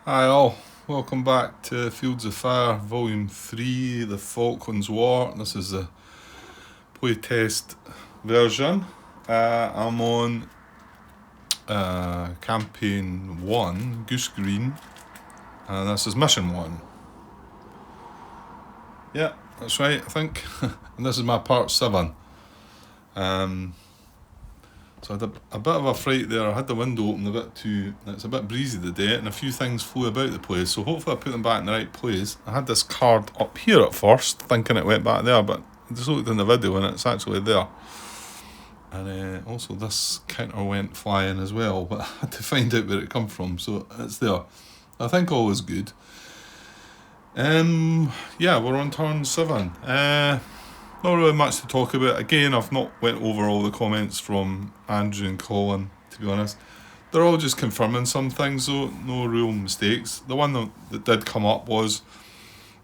Hi all, welcome back to Fields of Fire, Volume 3, The Falklands War. This is the playtest version. I'm on Campaign 1, Goose Green, and this is Mission 1. Yeah, that's right, I think. And this is my Part 7. So I had a bit of a fright there. I had the window open a bit too. It's a bit breezy today, and a few things flew about the place. So hopefully I put them back in the right place. I had this card up here at first, thinking it went back there, but I just looked in the video and it's actually there. And also this counter went flying as well, but I had to find out where it come from. So it's there. I think all is good. Yeah, we're on turn 7. Not really much to talk about. Again, I've not went over all the comments from Andrew and Colin, to be honest. They're all just confirming some things, though, no real mistakes. The one that did come up was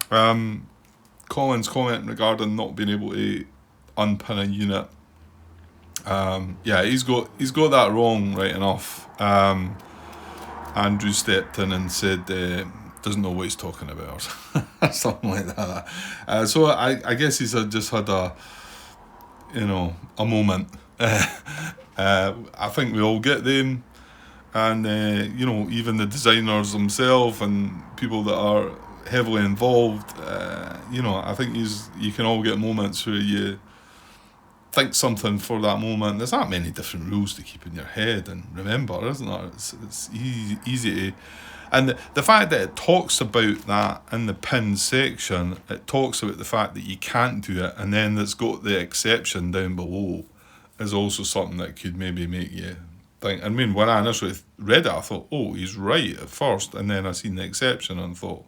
Colin's comment regarding not being able to unpin a unit. Yeah, he's got that wrong right enough. Andrew stepped in and said doesn't know what he's talking about, something like that. So I guess he's just had a moment. I think we all get them, and even the designers themselves and people that are heavily involved. I think you can all get moments where you think something for that moment. There's not many different rules to keep in your head and remember, isn't there? It's easy to. And the fact that it talks about that in the pin section, it talks about the fact that you can't do it, and then it's got the exception down below, is also something that could maybe make you think. I mean, when I initially read it, I thought, oh, he's right at first, and then I seen the exception and thought,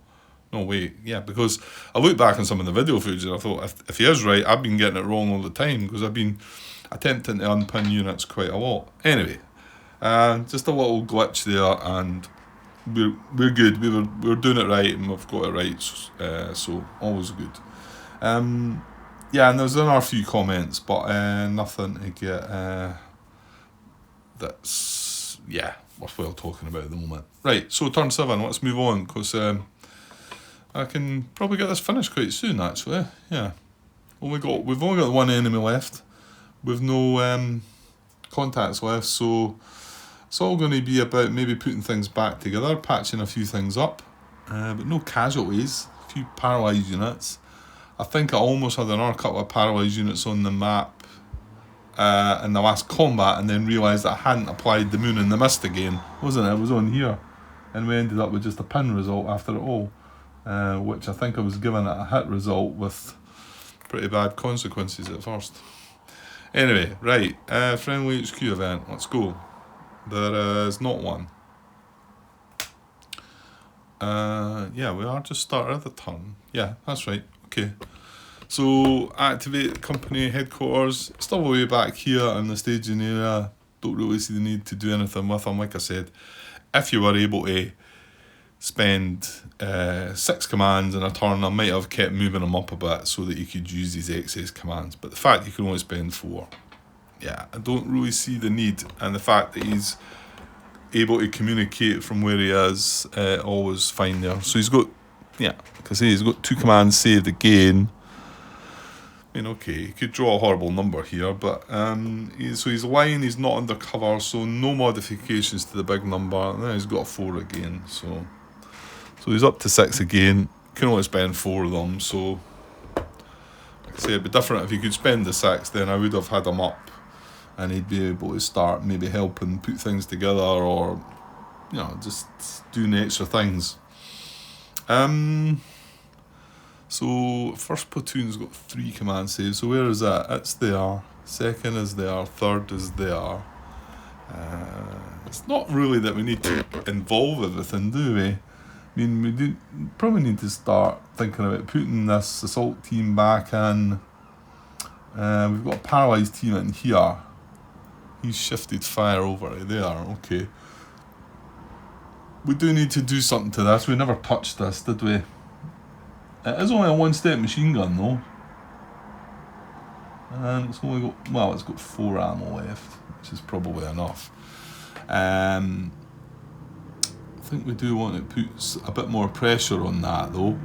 no, wait, yeah, because I looked back on some of the video footage and I thought, if he is right, I've been getting it wrong all the time, because I've been attempting to unpin units quite a lot. Anyway, just a little glitch there, and we're good. We're doing it right, and we've got it right. So always good. Yeah, and there's another few comments, but nothing to get that's worthwhile talking about at the moment. Right. So turn 7. Let's move on, because I can probably get this finished quite soon. Actually, yeah. We've only got one enemy left. We've no contacts left, so it's all going to be about maybe putting things back together, patching a few things up, but no casualties, a few paralysed units. I think I almost had another couple of paralysed units on the map in the last combat, and then realised that I hadn't applied the moon and the mist again, wasn't it? It was on here, and we ended up with just a pin result after it all, which I think I was given a hit result with pretty bad consequences at first. Anyway, right, friendly HQ event, let's go. There is not one. Yeah, we are just started the turn. Yeah, that's right. Okay. So activate company headquarters. Still way back here in the staging area. Don't really see the need to do anything with them. Like I said, if you were able to spend 6 commands in a turn, I might have kept moving them up a bit so that you could use these excess commands. But the fact you can only spend 4. Yeah, I don't really see the need, and the fact that he's able to communicate from where he is, always fine there. So he's got, he's got 2 commands saved again. I mean, okay, he could draw a horrible number here, but he's lying, he's not undercover, so no modifications to the big number. And then he's got a 4 again, so he's up to 6 again. Can only spend 4 of them, so like I say, it'd be different if he could spend the 6, then I would have had him up, and he'd be able to start maybe helping put things together, or just doing extra things. So first platoon's got 3 command saves. So where is that? It's there. Second is there. Third is there. It's not really that we need to involve everything, do we? I mean, we do probably need to start thinking about putting this assault team back in. We've got a paralysed team in here. He's shifted fire over to there. Okay. We do need to do something to this. We never touched this, did we? It is only a 1-step machine gun though. And it's only got 4 ammo left, which is probably enough. think we do want to put a bit more pressure on that though.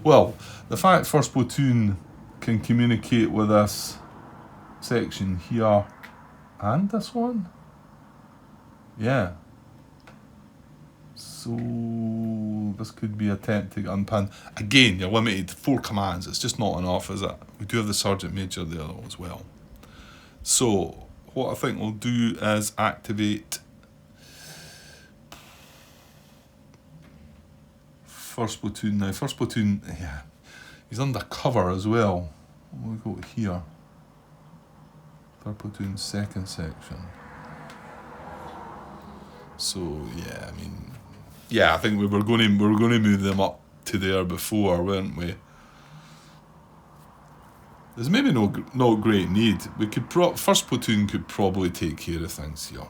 Well, the fact first platoon can communicate with this section here and this one, yeah. So this could be attempting to unpin. Again, you're limited to 4 commands. It's just not enough, is it? We do have the Sergeant Major there though as well. So what I think we'll do is activate first platoon now. First platoon, yeah, he's under cover as well. We'll go here. Third platoon, second section. So yeah, I mean, yeah, I think we were going to move them up to there before, weren't we? There's maybe no great need. We could first platoon could probably take care of things here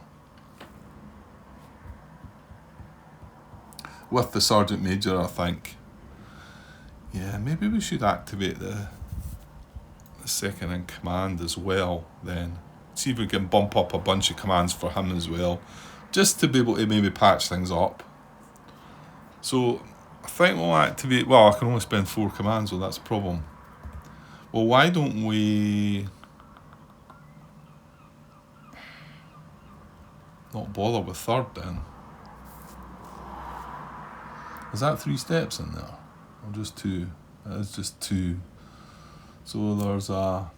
with the Sergeant Major, I think. Yeah, maybe we should activate the second in command as well then. See if we can bump up a bunch of commands for him as well, just to be able to maybe patch things up. So I think we'll activate, well, I can only spend 4 commands, so that's a problem. Well, why don't we not bother with third then? Is that 3 steps in there? Or just 2? It is just 2. So there's a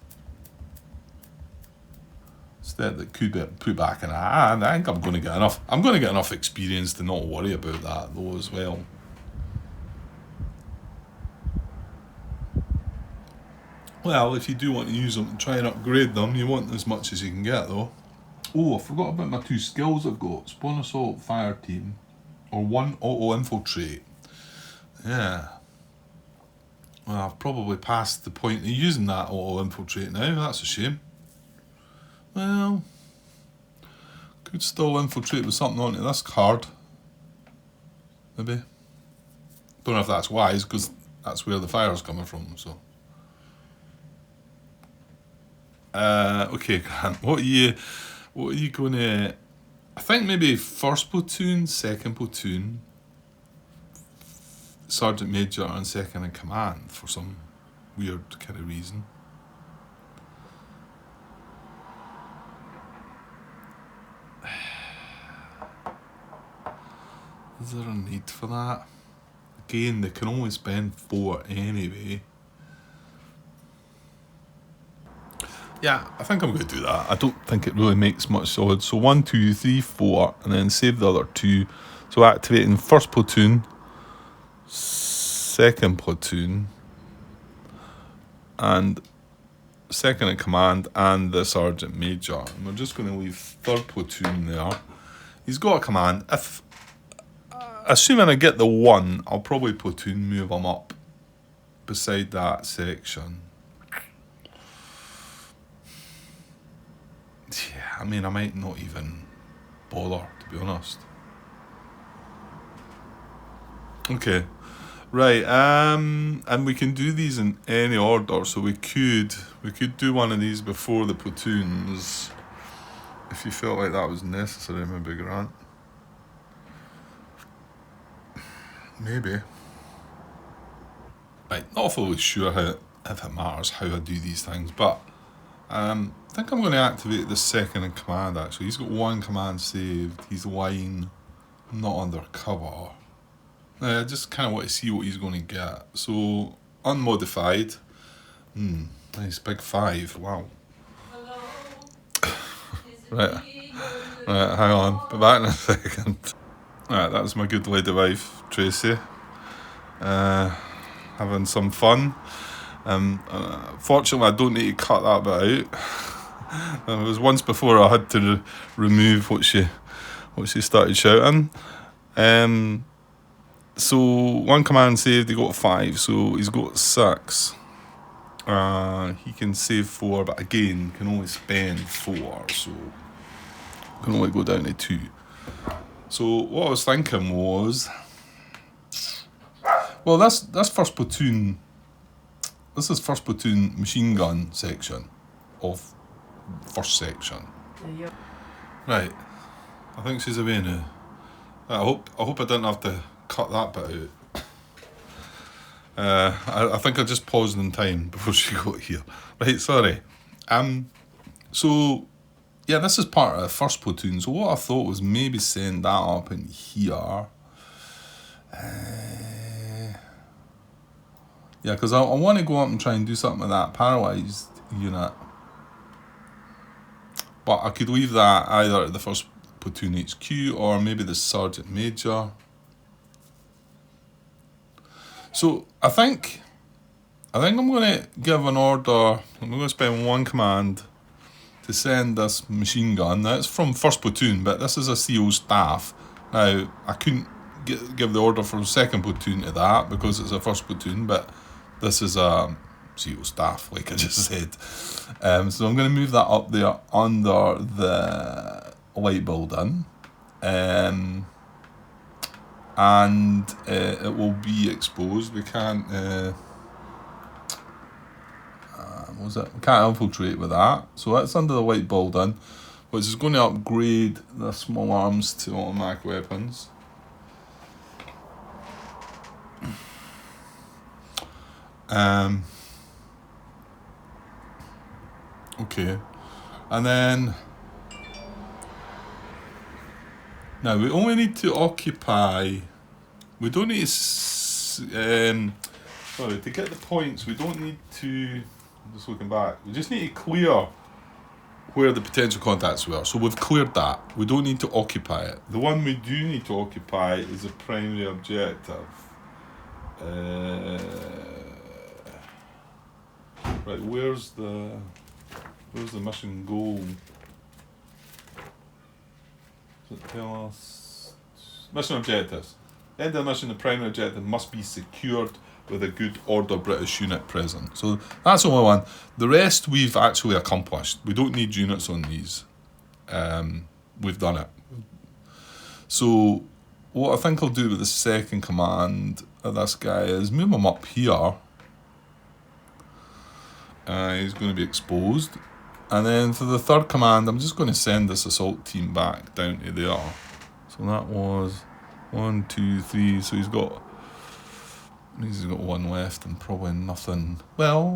step that could be put back in. I think I'm going to get enough. I'm going to get enough experience to not worry about that though as well. Well, if you do want to use them and try and upgrade them, you want as much as you can get though. Oh, I forgot about my 2 skills I've got. Spawn Assault Fire Team or 1 Auto Infiltrate. Yeah. Well, I've probably passed the point of using that Auto Infiltrate now. That's a shame. Well, could still infiltrate with something onto this card. Maybe. Don't know if that's wise, because that's where the fire's coming from, so. Okay, Grant, what are you going to... I think maybe first platoon, second platoon, Sergeant Major and second in command for some weird kind of reason. Is there a need for that? Again, they can only spend 4 anyway. Yeah, I think I'm going to do that. I don't think it really makes much odds. So 1, 2, 3, 4, and then save the other 2. So activating first platoon, second platoon, and second in command, and the Sergeant Major. And we're just going to leave third platoon there. He's got a command. If assuming I get the 1, I'll probably platoon move him up beside that section. Yeah, I mean, I might not even bother, to be honest. Okay, right, and we can do these in any order, so we could do one of these before the platoons, if you felt like that was necessary, maybe, Grant. Maybe. Right, not fully sure if it matters how I do these things, but I think I'm going to activate the second in command actually. He's got 1 command saved, he's lying, not under cover. I just kind of want to see what he's going to get. So, unmodified. Nice, big 5, wow. Right, hang on, be back in a second. Right, that was my good lady wife, Tracy. Having some fun. Fortunately, I don't need to cut that bit out. It was once before I had to remove what she started shouting. So 1 command saved, he got 5, so he's got 6. He can save 4, but again can only spend 4, so can only go down to 2. So what I was thinking was, well, that's first platoon. This is first platoon machine gun section of first section. Right. I think she's away now. I hope I didn't have to cut that bit out. I think I just paused in time before she got here. Right, sorry. So yeah, this is part of the first platoon. So what I thought was maybe send that up in here. Yeah, because I want to go up and try and do something with that paralysed unit. But I could leave that either at the first platoon HQ or maybe the sergeant major. So I think I'm going to give an order. I'm going to spend one command to send this machine gun. Now it's from first platoon, but this is a CO staff. Now I couldn't give the order from second platoon to that because it's a first platoon, but this is a CO staff, like I just said. So I'm going to move that up there under the light building, and it will be exposed. We can't. We can't infiltrate with that. So that's under the white building, which is going to upgrade the small arms to automatic weapons. Okay, and then now we only need to occupy. We don't need to. Sorry, to get the points, we don't need to. Just looking back, we just need to clear where the potential contacts were. So we've cleared that. We don't need to occupy it. The one we do need to occupy is the primary objective. Right, where's the mission goal? Does it tell us? Mission objectives. End of the mission, the primary objective must be secured with a good order British unit present. So that's the only one. The rest we've actually accomplished. We don't need units on these. We've done it. So what I think I'll do with the second command of this guy is move him up here. He's going to be exposed. And then for the third command, I'm just going to send this assault team back down to there. So that was 1, 2, 3. So he's got one left and probably nothing. Well,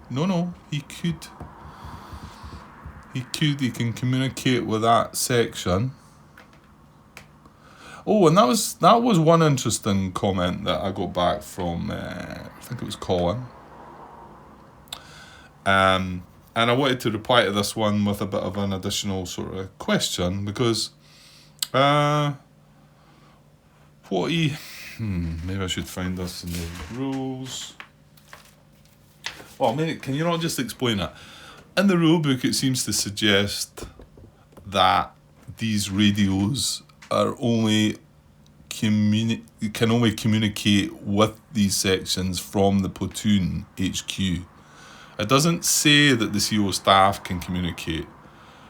no, he can communicate with that section. Oh, and that was one interesting comment that I got back from, I think it was Colin. And I wanted to reply to this one with a bit of an additional sort of question, because maybe I should find this in the rules. Well, can you not just explain it? In the rule book, it seems to suggest that these radios are can only communicate with these sections from the platoon HQ. It doesn't say that the CO staff can communicate.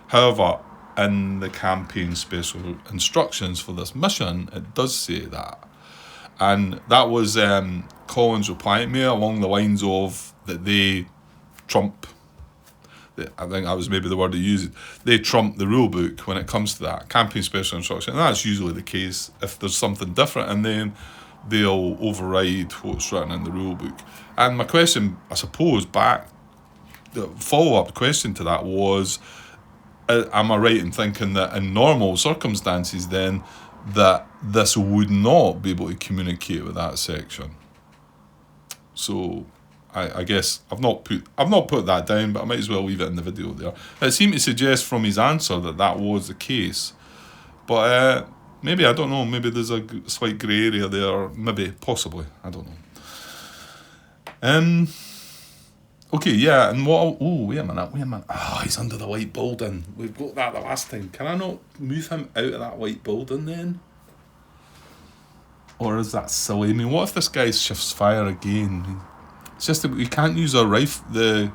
However, in the campaign special instructions for this mission, it does say that. And that was Colin's reply to me, along the lines of that they trump, I think that was maybe the word he used, they trump the rule book when it comes to that, campaign special instruction. And that's usually the case. If there's something different, and then they'll override what's written in the rule book. And my question, I suppose, the follow-up question to that was, am I right in thinking that in normal circumstances then, that this would not be able to communicate with that section? So I guess I've not put that down, but I might as well leave it in the video there. It seemed to suggest from his answer that was the case, but maybe, I don't know, maybe there's a slight grey area there, maybe, possibly, I don't know. Okay, yeah, and wait a minute. Oh, he's under the white building. We've got that the last time. Can I not move him out of that white building then? Or is that silly? I mean, what if this guy shifts fire again? It's just that we can't use our rifle, the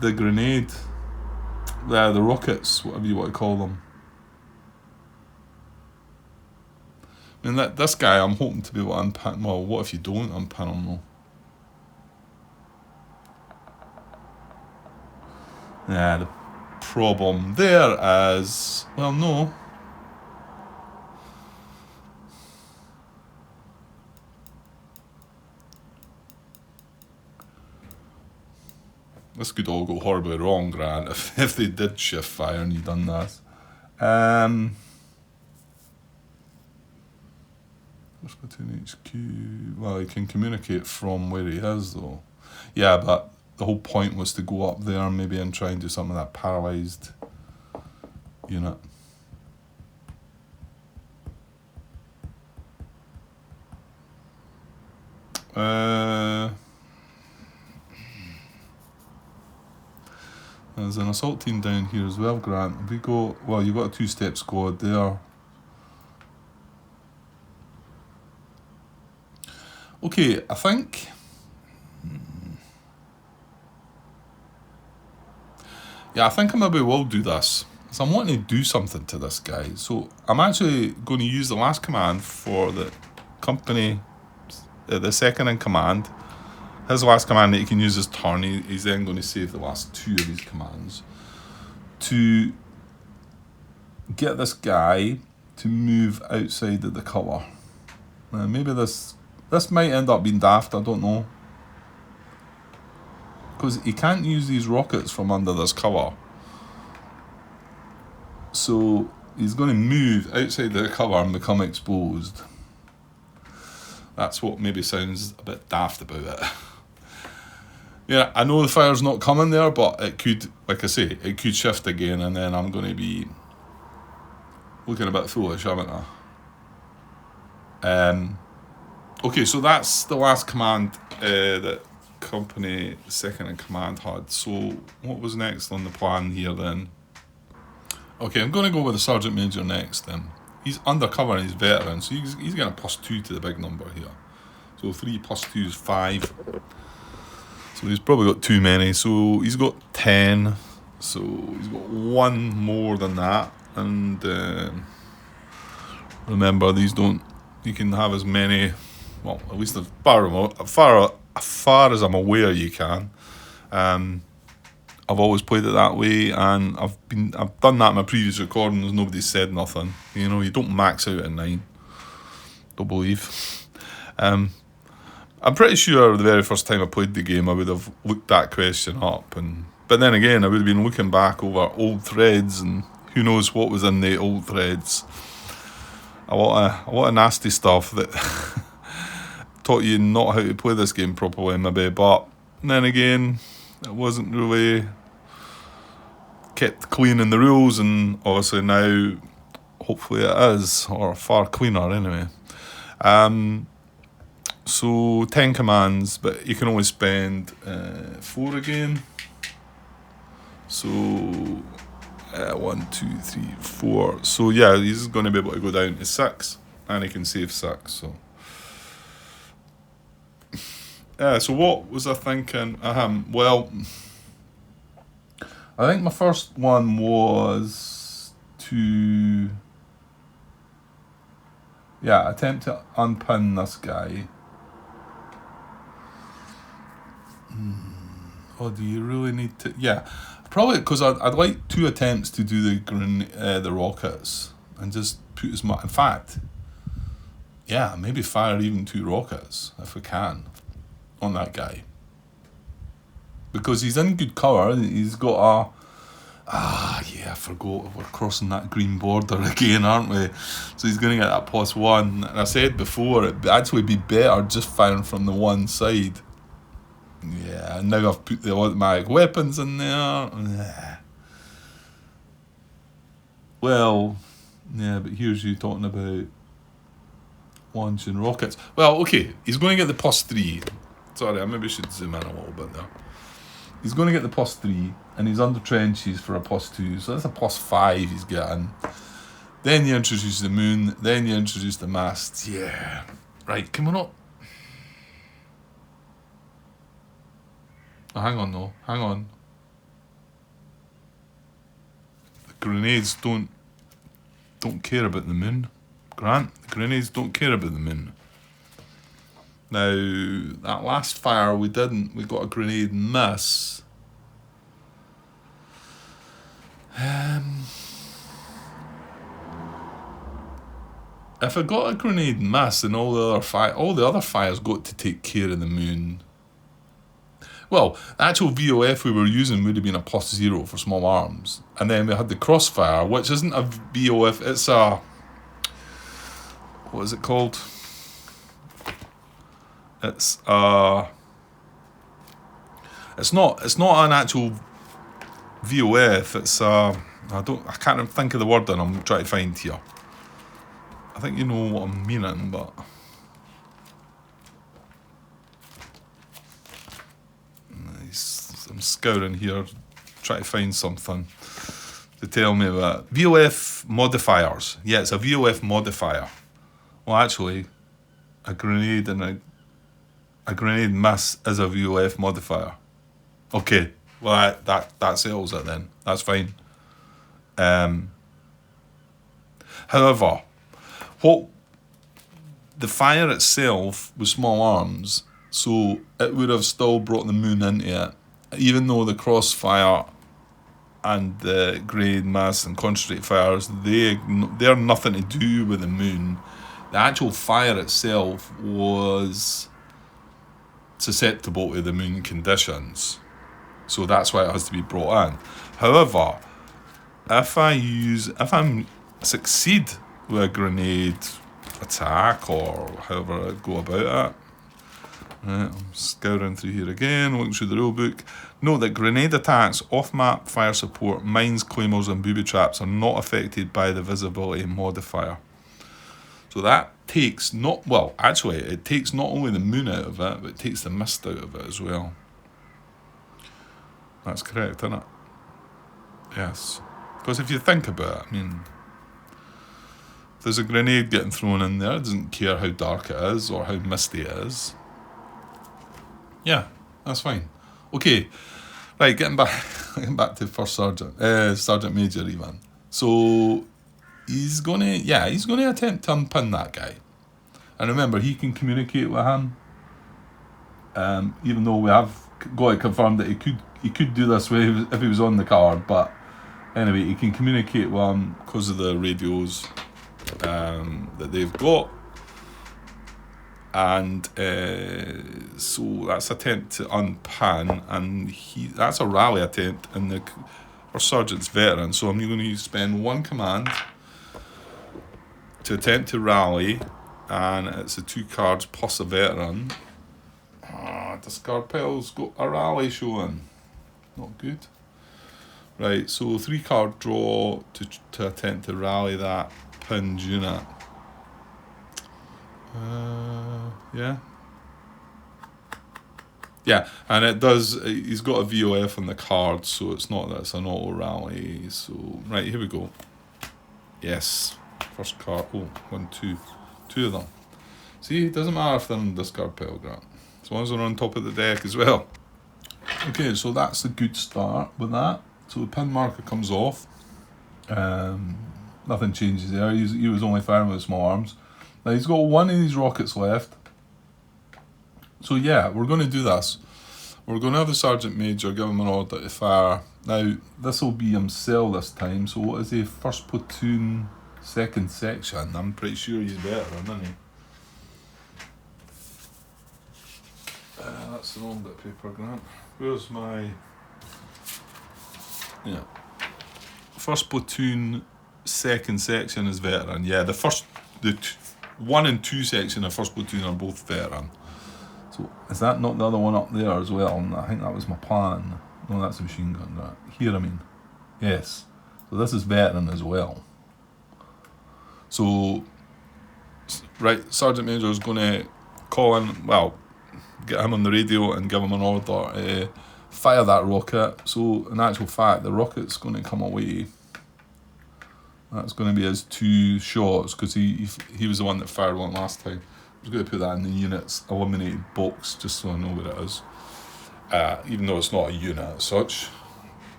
grenade, the rockets, whatever you want to call them. I mean, this guy, I'm hoping to be able to unpin. Well, what if you don't unpin him though? Yeah, problem there is, well, no. This could all go horribly wrong, Grant, if they did shift fire and you done this. Let's go to an HQ. Well, he can communicate from where he is, though. Yeah, but the whole point was to go up there maybe and try and do some of that paralysed unit. There's an assault team down here as well, Grant. If we go, well, you've got a two-step squad there. Okay, I think... Yeah, I think I maybe will do this. So I'm wanting to do something to this guy. So I'm actually going to use the last command for the company, the second in command. His last command that he can use his turn. He's then going to save the last two of his commands to get this guy to move outside of the cover. Maybe this might end up being daft, I don't know. Because he can't use these rockets from under this cover. So he's going to move outside the cover and become exposed. That's what maybe sounds a bit daft about it. Yeah, I know the fire's not coming there, but it could, like I say, it could shift again, and then I'm going to be looking a bit foolish, haven't I? Okay, so that's the last command that company second in command had. So what was next on the plan here then? Okay, I'm going to go with the Sergeant Major next then. He's undercover and he's veteran, so he's getting a +2 to the big number here. So 3 + 2 is 5. So he's probably got too many. So he's got 10. So he's got one more than that. And remember, these don't... You can have as many... Well, at least as far as I'm aware, you can. I've always played it that way, and I've done that in my previous recordings. Nobody's said nothing. You know, you don't max out at 9. Don't believe. I'm pretty sure the very first time I played the game, I would have looked that question up, but then again, I would have been looking back over old threads, and who knows what was in the old threads. A lot of nasty stuff that taught you not how to play this game properly, maybe. But then again, it wasn't really kept clean in the rules, and obviously now, hopefully it is, or far cleaner anyway. So 10 commands, but you can only spend 4 again. So 1, 2, 3, 4. So yeah, he's going to be able to go down to 6, and he can save 6. So so what was I thinking? Well, I think my first one was to attempt to unpin this guy. Oh, do you really need to? Yeah, probably, because I'd like 2 attempts to do the rockets and just put as much. In fact, yeah, maybe fire even 2 rockets if we can on that guy, because he's in good cover. He's got I forgot, we're crossing that green border again, aren't we? So he's going to get that +1. And I said before, it'd actually be better just firing from the one side. Yeah, and now I've put the automatic weapons in there. Well, yeah, but here's you talking about launching rockets. Well, okay, he's going to get the +3. Sorry, I maybe should zoom in a little bit there. He's going to get the +3, and he's under trenches for a +2, so that's a +5 he's getting. Then you introduce the moon, then you introduce the masts. Yeah. Right, can we not... Oh, hang on. The grenades don't care about the moon. Grant, the grenades don't care about the moon. Now, that last fire we got a grenade miss. If I got a grenade miss, then all the other fires got to take care of the moon. Well, the actual VOF we were using would have been a +0 for small arms, and then we had the crossfire, which isn't a VOF. It's a, what is it called? It's not an actual VOF. It's I can't think of the word that I'm trying to find here. I think you know what I'm meaning, but I'm scouring here, trying to find something to tell me about VOF modifiers. Yeah, it's a VOF modifier. Well, actually, a grenade and a grenade miss is a VOF modifier. Okay, well that settles it then. That's fine. However, what the fire itself was small arms, so it would have still brought the moon into it, even though the crossfire and the grenade miss and concentrate fires, they're nothing to do with the moon. The actual fire itself was susceptible to the moon conditions, so that's why it has to be brought in. However, if I succeed with a grenade attack, or however I go about it, right, I'm scouring through here again, looking through the rulebook. Note that grenade attacks, off-map fire support, mines, claymores and booby traps are not affected by the visibility modifier. So that takes it takes not only the moon out of it, but it takes the mist out of it as well. That's correct, isn't it? Yes. Because if you think about it, I mean, if there's a grenade getting thrown in there, it doesn't care how dark it is or how misty it is. Yeah, that's fine. Okay, right, getting back to First Sergeant, Sergeant Major even. So he's gonna attempt to unpin that guy. And remember, he can communicate with him. Even though we have got it confirmed that he could do this way if he was on the card, but anyway, he can communicate with him because of the radios that they've got. And so that's attempt to unpan, and that's a rally attempt, and the First Sergeant's veteran, so I'm going to spend one command to attempt to rally, and it's a 2 cards plus a veteran. Discard piles, got a rally showing. Not good. Right, so 3 card draw to attempt to rally that pinned unit. Yeah, and it does. He's got a VOF on the card, so it's not that it's an auto rally. So right, here we go. Yes, first card. Oh, 1, 2, 2 of them. See, it doesn't matter if they're in the discard pile, Grant, as long as they're on top of the deck as well. Okay, so that's a good start with that. So the pin marker comes off. Nothing changes there. He was only firing with small arms. Now he's got 1 of these rockets left. So yeah, we're going to do this. We're going to have the Sergeant Major give him an order to fire. Now, this will be himself this time. So what is he? 1st platoon, 2nd section. I'm pretty sure he's better, isn't he? That's the wrong bit of paper, Grant. Where's my... Yeah. 1st platoon, 2nd section is veteran. Yeah, the 1 and 2 section of 1st platoon are both veteran. So is that not the other one up there as well? I think that was my plan. No, that's a machine gun. Right. Here, I mean. Yes. So this is veteran as well. So, right, Sergeant Major is going to call in, get him on the radio and give him an order. Fire that rocket. So, in actual fact, the rocket's going to come away. That's going to be his 2 shots, because he was the one that fired one last time. I was going to put that in the unit's eliminated box, just so I know what it is. Even though it's not a unit as such.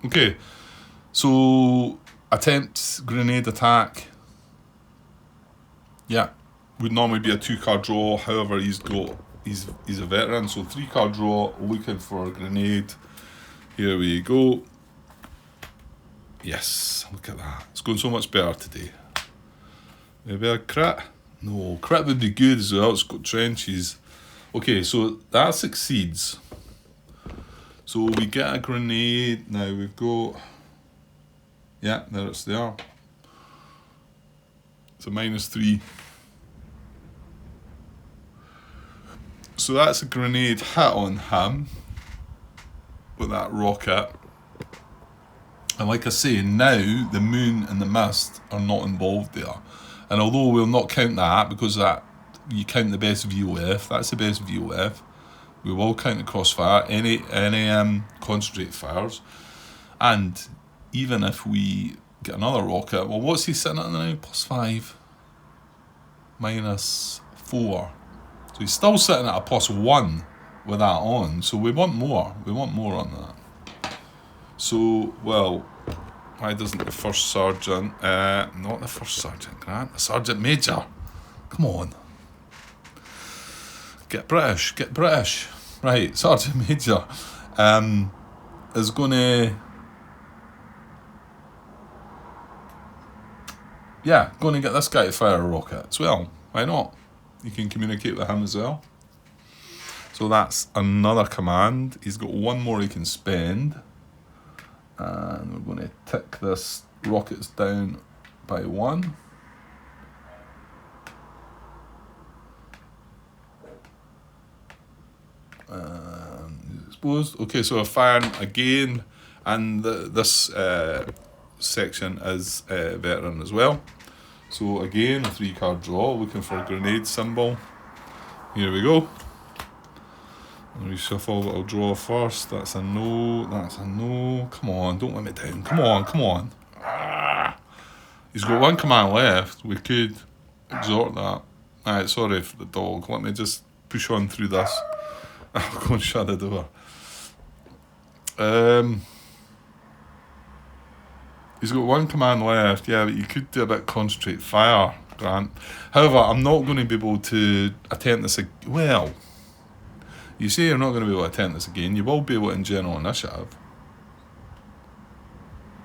Okay, so attempt grenade attack. Yeah, would normally be a 2 card draw. However, he's a veteran, so 3 card draw, looking for a grenade. Here we go. Yes, look at that. It's going so much better today. Maybe a crit? No, crit would be good as well. It's got trenches. Okay, so that succeeds. So we get a grenade. Now we've got... Yeah, there it's there. It's a -3. So that's a grenade hit on him with that rocket. And like I say, now the moon and the mist are not involved there. And although we'll not count that because that you count the best VOF, that's the best VOF. We will count the crossfire, any concentrate fires. And even if we get another rocket, well, what's he sitting at now? +5, -4. So he's still sitting at a +1 with that on. So we want more. We want more on that. So, well, why doesn't the first sergeant, not the first sergeant, Grant, the sergeant major, come on. Get British. Right, sergeant major is going to, going to get this guy to fire a rocket as well. Why not? You can communicate with him as well. So that's another command. He's got one more he can spend. And we're going to tick this rockets down by 1. Exposed. Okay, so we're firing again, and this section is veteran as well. So again, a 3-card draw, looking for a grenade symbol. Here we go. Reshuffle, I'll draw first. That's a no. Come on, don't let me down. Come on. He's got one command left. We could exhort that. Alright, sorry for the dog. Let me just push on through this. I'll go and shut the door. He's got one command left. Yeah, but you could do a bit of concentrate fire, Grant. However, I'm not going to be able to attempt this. Well, you say you're not going to be able to attempt this again. You will be able to in general initiative.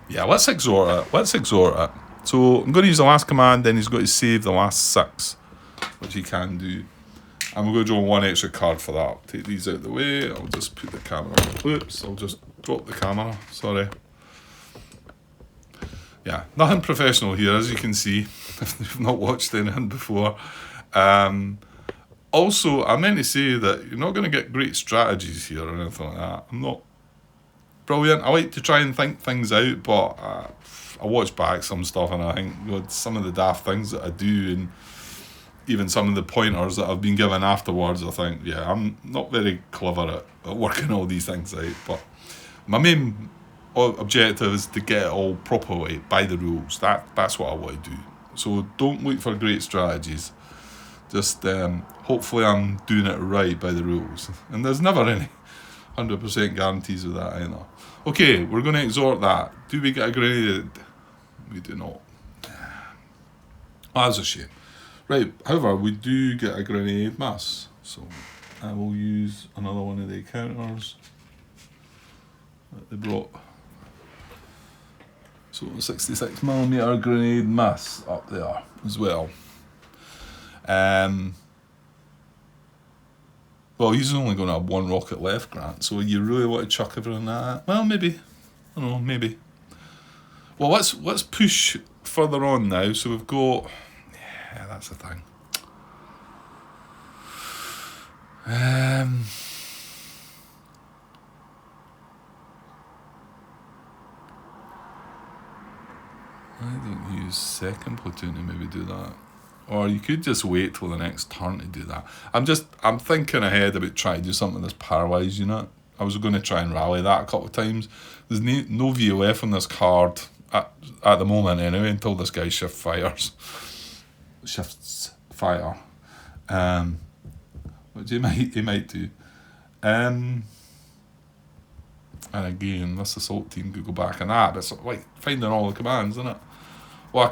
Yeah, let's exhort it. So I'm going to use the last command, then he's got to save the last 6, which he can do. And we're going to draw 1 extra card for that. I'll take these out of the way. I'll just put the camera. Oops, I'll just drop the camera. Sorry. Yeah, nothing professional here, as you can see, if you've not watched anything before. Also, I meant to say that you're not going to get great strategies here or anything like that. I'm not brilliant. I like to try and think things out, but I watch back some stuff and I think, God, some of the daft things that I do and even some of the pointers that I've been given afterwards, I think, yeah, I'm not very clever at working all these things out. But my main objective is to get it all properly by the rules. That's what I want to do. So don't look for great strategies. Just hopefully I'm doing it right by the rules. And there's never any 100% guarantees with that either. Okay, we're going to exhort that. Do we get a grenade? We do not. That's a shame. Right, however, we do get a grenade mass. So I will use another one of the counters that they brought. So 66mm grenade mass up there as well. Well, he's only going to have 1 rocket left, Grant, so you really want to chuck everything at that? Well, maybe. I don't know, maybe. Well, let's push further on now. So we've got... Yeah, that's the thing. I don't use second platoon to maybe do that. Or you could just wait till the next turn to do that. I'm thinking ahead about trying to do something that's paralysed unit. I was going to try and rally that a couple of times. There's no VOF on this card at the moment anyway, until this guy shifts fire. Which he might do. And again, this assault team could go back on that, but it's like finding all the commands, isn't it? Well,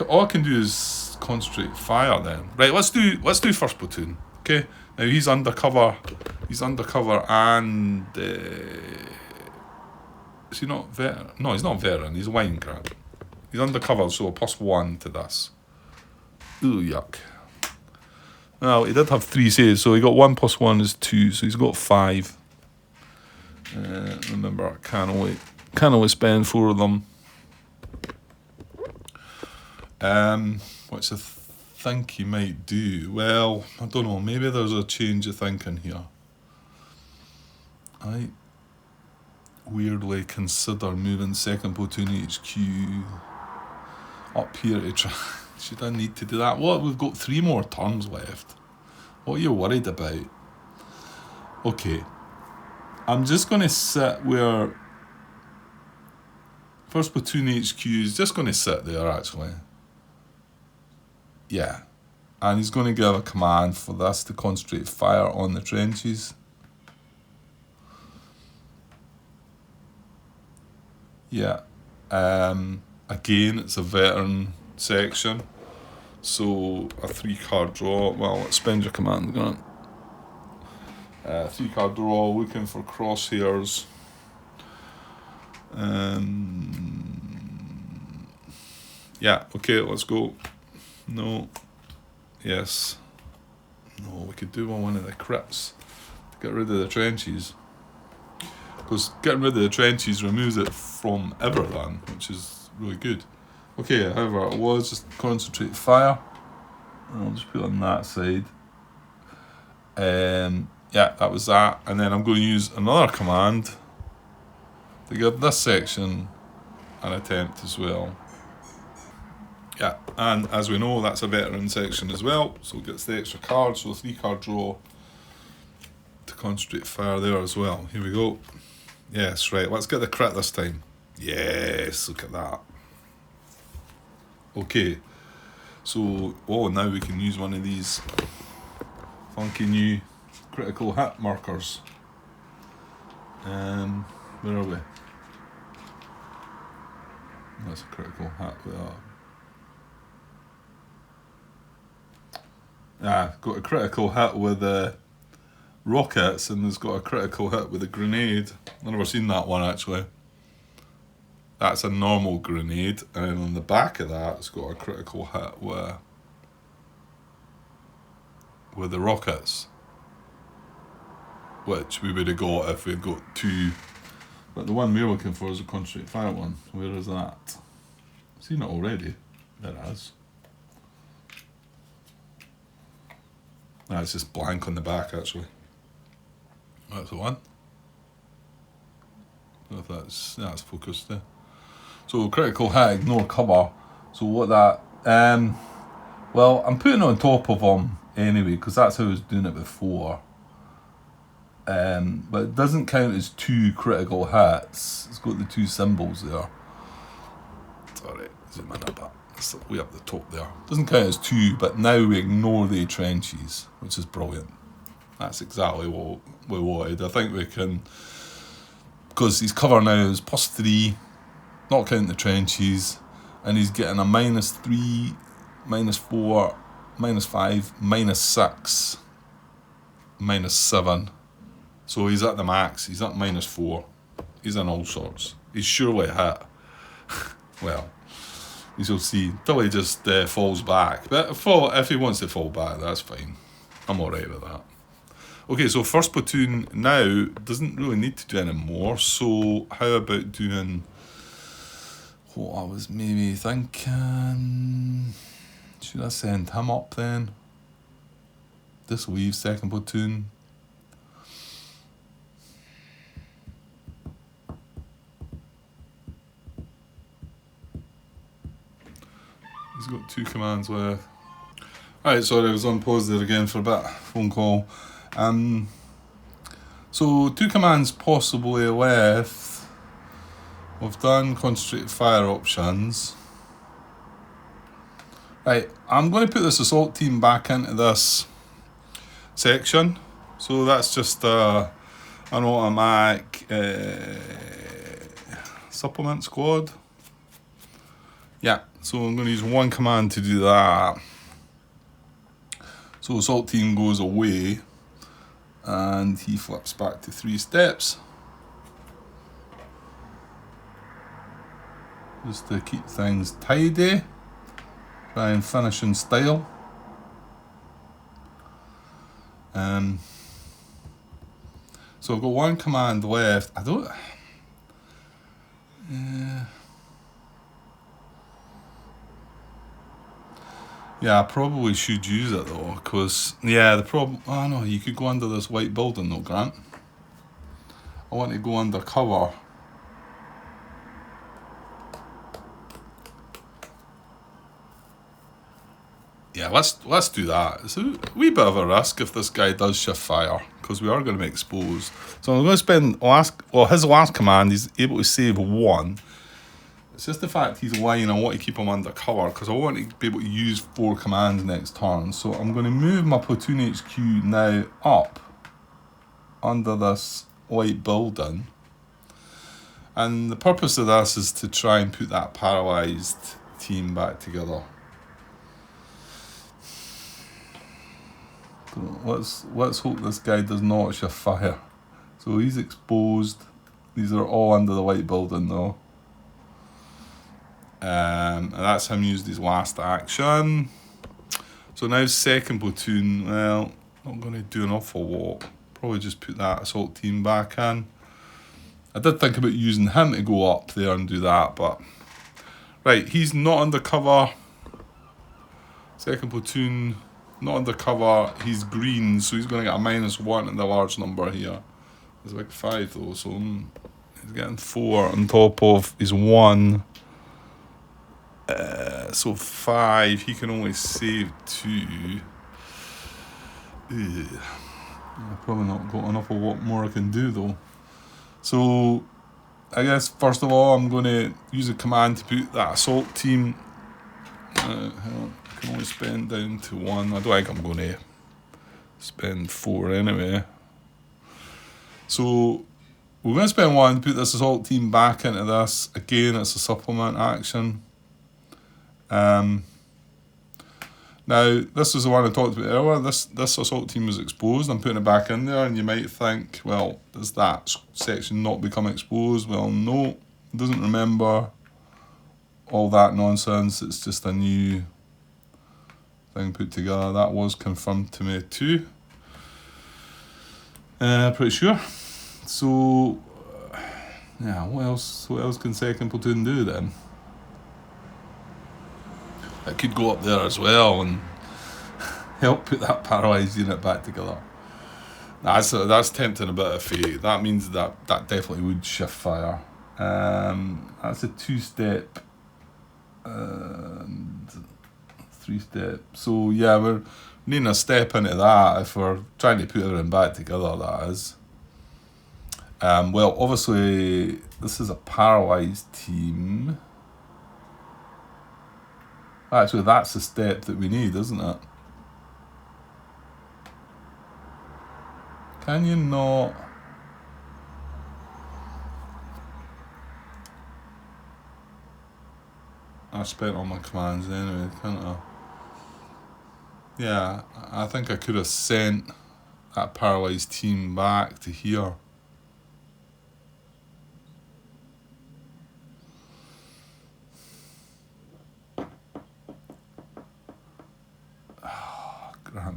all I can do is concentrate fire then. Right, let's do first platoon. Okay, now he's undercover and Is he not veteran? No, he's not veteran. He's a wine grad. He's undercover, so a +1 to this. Ooh, yuck. Well, he did have 3 saves, so he got 1 + 1 is 2, so he's got 5. Remember, I can't only spend 4 of them. Which I think he might do. Well, I don't know, maybe there's a change of thinking here. I weirdly consider moving 2nd Platoon HQ up here to try. Should I need to do that? What? We've got 3 more turns left. What are you worried about? Okay. I'm just going to sit where 1st Platoon HQ is just going to sit there, actually. Yeah. And he's going to give a command for this to concentrate fire on the trenches. Yeah. Again, it's a veteran section. So a 3-card draw. Well, let's spend your command. 3-card draw, looking for crosshairs. Yeah, okay, let's go. No. Yes. No, we could do one of the crits to get rid of the trenches. Because getting rid of the trenches removes it from everything, which is really good. Okay, however, it was just concentrate fire. I'll just put it on that side. Yeah, that was that. And then I'm going to use another command to give this section an attempt as well. Yeah, and as we know, that's a veteran section as well, so it gets the extra card, so 3-card draw to concentrate fire there as well. Here we go. Yes, right, let's get the crit this time. Yes, look at that. Okay, so, now we can use one of these funky new critical hit markers. Where are we? That's a critical hit with that. Got a critical hit with rockets, and there's got a critical hit with a grenade. I've never seen that one, actually. That's a normal grenade, and on the back of that, it's got a critical hit with the rockets, which we would have got if we'd got 2. But the one we're looking for is a concentrate fire one. Where is that? I've seen it already. There it is. It's just blank on the back, actually. That's the one. I don't know if that's focused there. So critical hit, ignore cover. So what that? Well, I'm putting it on top of them anyway, because that's how I was doing it before. But it doesn't count as 2 critical hits. It's got the 2 symbols there. Sorry, zoom in a bit. It's way up the top there. Doesn't count as 2, but now we ignore the trenches, which is brilliant. That's exactly what we wanted. I think we can, because his cover now is +3, not counting the trenches, and he's getting a -3, -4, -5, -6, -7. So he's at the max. He's at -4. He's in all sorts. He's surely hit. Well, you shall see. Until he just falls back. But if he wants to fall back, that's fine. I'm alright with that. Okay, so 1st Platoon now doesn't really need to do any more. So how about doing what I was maybe thinking? Should I send him up then? This leaves 2nd Platoon. He's got 2 commands left. Alright, sorry, I was on pause there again for a bit. Phone call. So 2 commands possibly left. We've done concentrated fire options. Right, I'm going to put this assault team back into this section. So that's just an automatic supplement squad. Yeah, so I'm going to use 1 command to do that. So assault team goes away, and he flips back to 3 steps. just to keep things tidy. Try and finish in style. So I've got one command left. I don't... yeah, I probably should use it though, because, the problem... Oh no, you could go under this white building though, Grant. I want to go under cover. Yeah, let's do that. It's a wee bit of a risk if this guy does shift fire, because we are going to be exposed. So I'm going to spend his last command, he's able to save 1. It's just the fact he's lying, I want to keep him under cover, because I want to be able to use 4 commands next turn. So I'm going to move my platoon HQ now up under this white building. And the purpose of this is to try and put that paralysed team back together. So let's hope this guy does not shift fire. So he's exposed. These are all under the white building though. And that's him used his last action. So now second platoon, well, not going to do an awful lot. Probably just put that assault team back in. I did think about using him to go up there and do that, but... Right, he's not under cover. Second platoon, not under cover. He's green, so he's going to get a -1 in the large number here. There's like 5 though, so he's getting 4 on top of his 1. So 5, he can only save 2. I've probably not got an awful lot more I can do though. So I guess first of all I'm going to use a command to put that assault team. I can only spend down to 1. I don't think I'm going to spend 4 anyway. So we're going to spend 1 to put this assault team back into this. Again, it's a supplement action. Now, this is the one I talked about earlier. This assault team was exposed. I'm putting it back in there, and you might think, well, does that section not become exposed? Well, no, it doesn't remember all that nonsense. It's just a new thing put together. That was confirmed to me too. Pretty sure. So, yeah, what else can second platoon do then? I could go up there as well and help put that paralysed unit back together. That's tempting a bit of fate. That means that definitely would shift fire. That's a 2-step and 3-step. So yeah, we're needing a step into that if we're trying to put everything back together, that is. Well, obviously, this is a paralysed team. Actually, that's the step that we need, isn't it? Can you not... I spent all my commands anyway, can't I? Yeah, I think I could have sent that paralysed team back to here.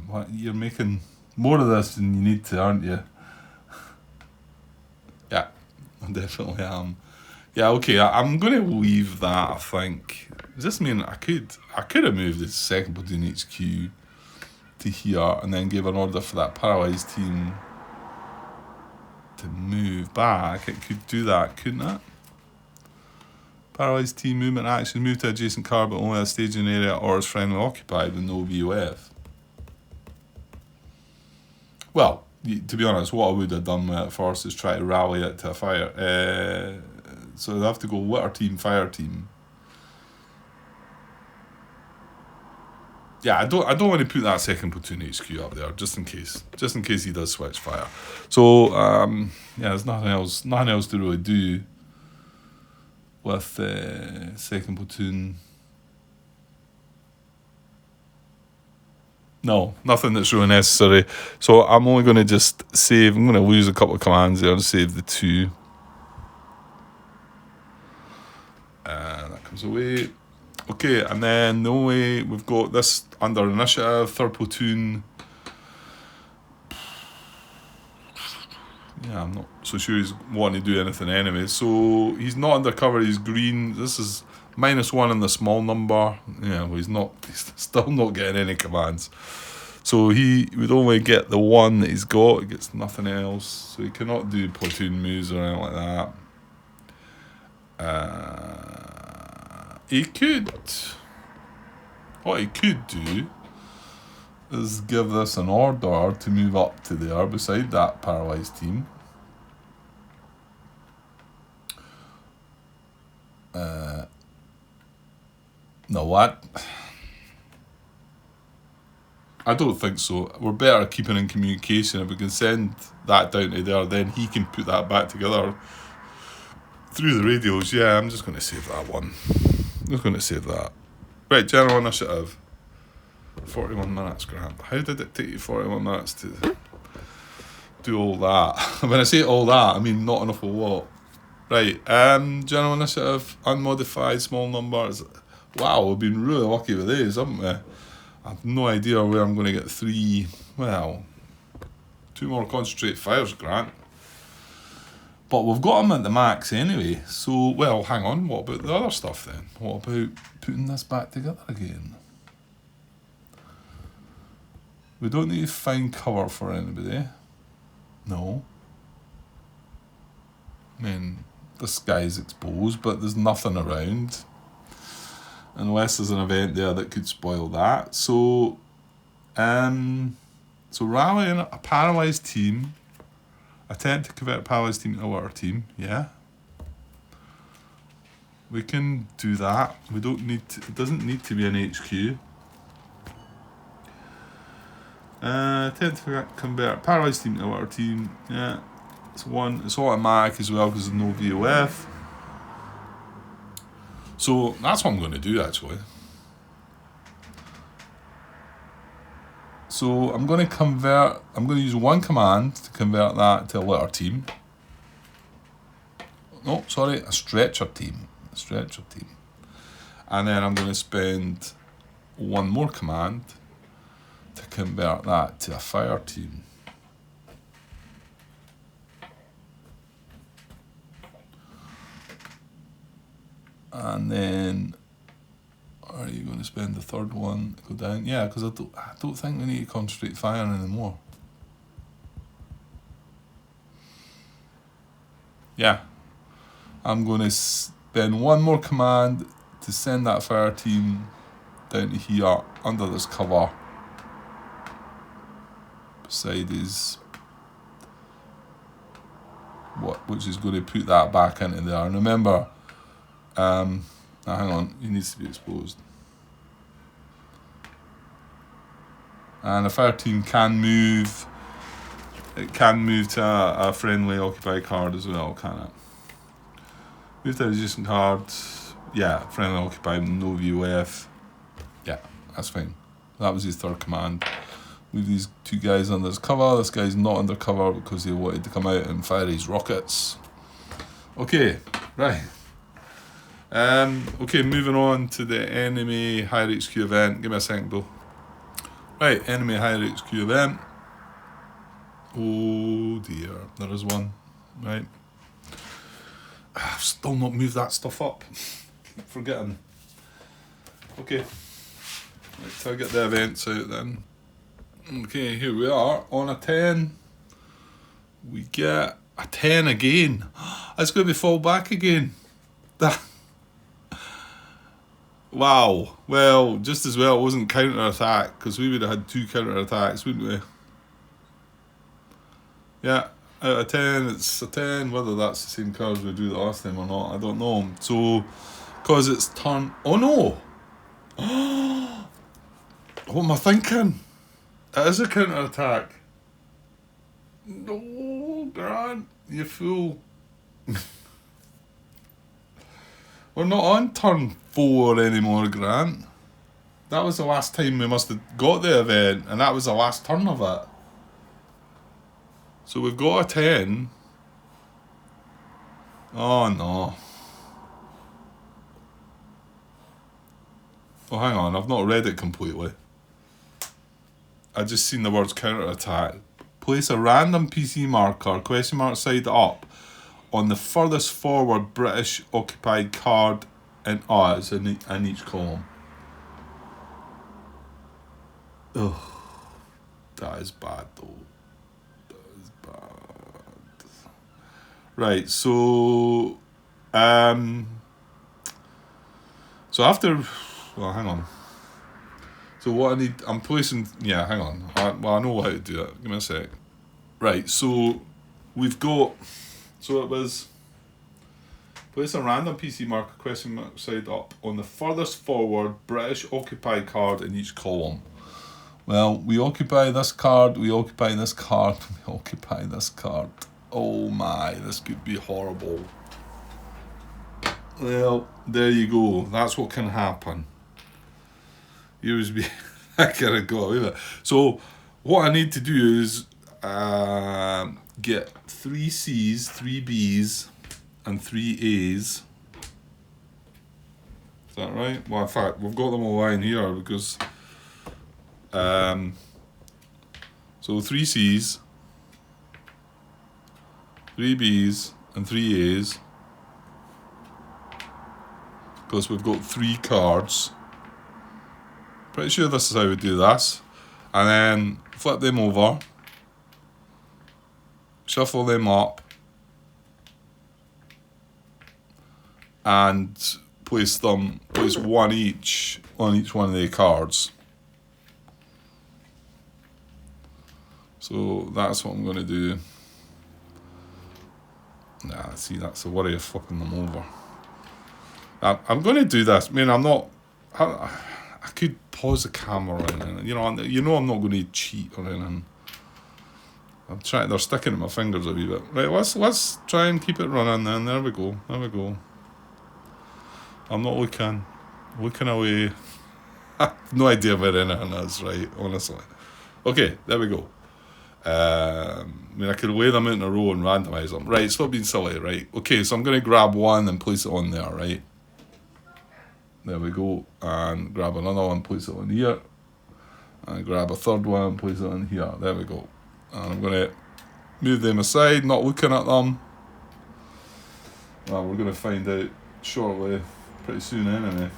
What, you're making more of this than you need to, aren't you? Yeah, I definitely am. Yeah, okay, I'm going to leave that, I think. Does this mean I could have moved the second platoon HQ to here and then gave an order for that paralysed team to move back? It could do that, couldn't it? Paralysed team movement action, move to adjacent car but only a staging area or is friendly occupied with no VOF. Well, to be honest, what I would have done with it first is try to rally it to a fire. So they have to go litter team, fire team. Yeah, I don't want to put that second platoon HQ up there just in case he does switch fire. So yeah, there's nothing else to really do with second platoon. No, nothing that's really necessary. So I'm only going to just save. I'm going to lose a couple of commands there and save the 2. That comes away. Okay, and then the only way we've got this under initiative, third platoon. Yeah, I'm not so sure he's wanting to do anything anyway. So he's not undercover, he's green. This is -1 in the small number. Yeah, well, he's still not getting any commands. So he would only get the one that he's got, he gets nothing else. So he cannot do platoon moves or anything like that. He could. What he could do is give this an order to move up to there beside that paralysed team. No, what? I don't think so. We're better keeping in communication. If we can send that down to there, then he can put that back together through the radios. Yeah, I'm just going to save that one. I'm just going to save that. Right, general initiative. 41 minutes, Grant. How did it take you 41 minutes to do all that? When I say all that, I mean not enough of what. Right, general initiative, unmodified, small numbers. Wow, we've been really lucky with these, haven't we? I have no idea where I'm going to get 2 more concentrate fires, Grant. But we've got them at the max anyway. So, well, hang on, what about the other stuff then? What about putting this back together again? We don't need to find cover for anybody. No. I mean, this guy's exposed, but there's nothing around. Unless there's an event there that could spoil that. So rallying a paralysed team, attempt to convert a paralysed team into a water team, yeah. We can do that. We don't need to, it doesn't need to be an HQ. Attempt to convert a paralysed team into a water team, yeah. It's automatic as well because there's no VOF. So that's what I'm going to do actually. So I'm going to use one command to convert that to a litter team. No, sorry, a stretcher team. And then I'm going to spend one more command to convert that to a fire team. And then, are you going to spend the third one to go down? Yeah, because I don't think we need to concentrate fire anymore. Yeah, I'm going to spend one more command to send that fire team down to here under this cover beside his which is going to put that back into there. And remember, hang on, he needs to be exposed. And a fire team can move. It can move to a friendly occupy card as well, can it? Move to a resistant card. Yeah, friendly occupy, no VOF. Yeah, that's fine. That was his third command. Move these two guys under this cover. This guy's not under cover because he wanted to come out and fire his rockets. Okay, right. Okay, moving on to the enemy higher HQ event. Give me a second though. Right, enemy higher HQ event. Oh dear, there is one. Right. I've still not moved that stuff up. Forgetting. Okay. Right, so I get the events out then. Okay, here we are. On a 10, we get a 10 again. It's going to be fall back again. Wow. Well, just as well it wasn't counter-attack, because we would have had 2 counter-attacks, wouldn't we? Yeah, out of 10, it's a 10. Whether that's the same cards we drew the last time or not, I don't know. So, because it's turn... Oh, no! What am I thinking? It is a counter-attack. No, Grant, you fool. We're not on turn 4 anymore, Grant. That was the last time we must have got the event, and that was the last turn of it. So we've got a 10. Oh no. Oh, hang on, I've not read it completely. I just seen the words counter-attack. Place a random PC marker, question mark side up, on the furthest forward British occupied card it's in each column. Ugh. That is bad though. That is bad. Right, so after, well, hang on. So what I need, I'm placing, hang on. I know how to do it. Give me a sec. Right, so we've got, so it was, place a random PC marker question mark side up on the furthest forward British occupied card in each column. Well, we occupy this card, we occupy this card, we occupy this card. Oh my, this could be horrible. Well, there you go. That's what can happen. USB, I gotta go away with it. So, what I need to do is get 3 C's, 3 B's, and 3 A's. Is that right? Well, in fact, we've got them all lying here because so 3 C's, 3 B's, and 3 A's, because we've got 3 cards. Pretty sure this is how we do this. And then flip them over, shuffle them up, and place one each on each one of the cards. So that's what I'm going to do. Nah, see, that's the worry of flipping them over. I'm going to do this. I mean, I could pause the camera and you know I'm not going to cheat or anything. They're sticking at my fingers a wee bit. Right, let's try and keep it running then. There we go. I'm not looking away. No idea where anything is, right, honestly. Okay, there we go. I mean, I could lay them in a row and randomise them. Right, stop being silly, right? Okay, so I'm going to grab one and place it on there, right? There we go. And grab another one, place it on here. And grab a third one, place it on here. There we go. And I'm going to move them aside, not looking at them. Well, we're going to find out shortly, pretty soon anyway,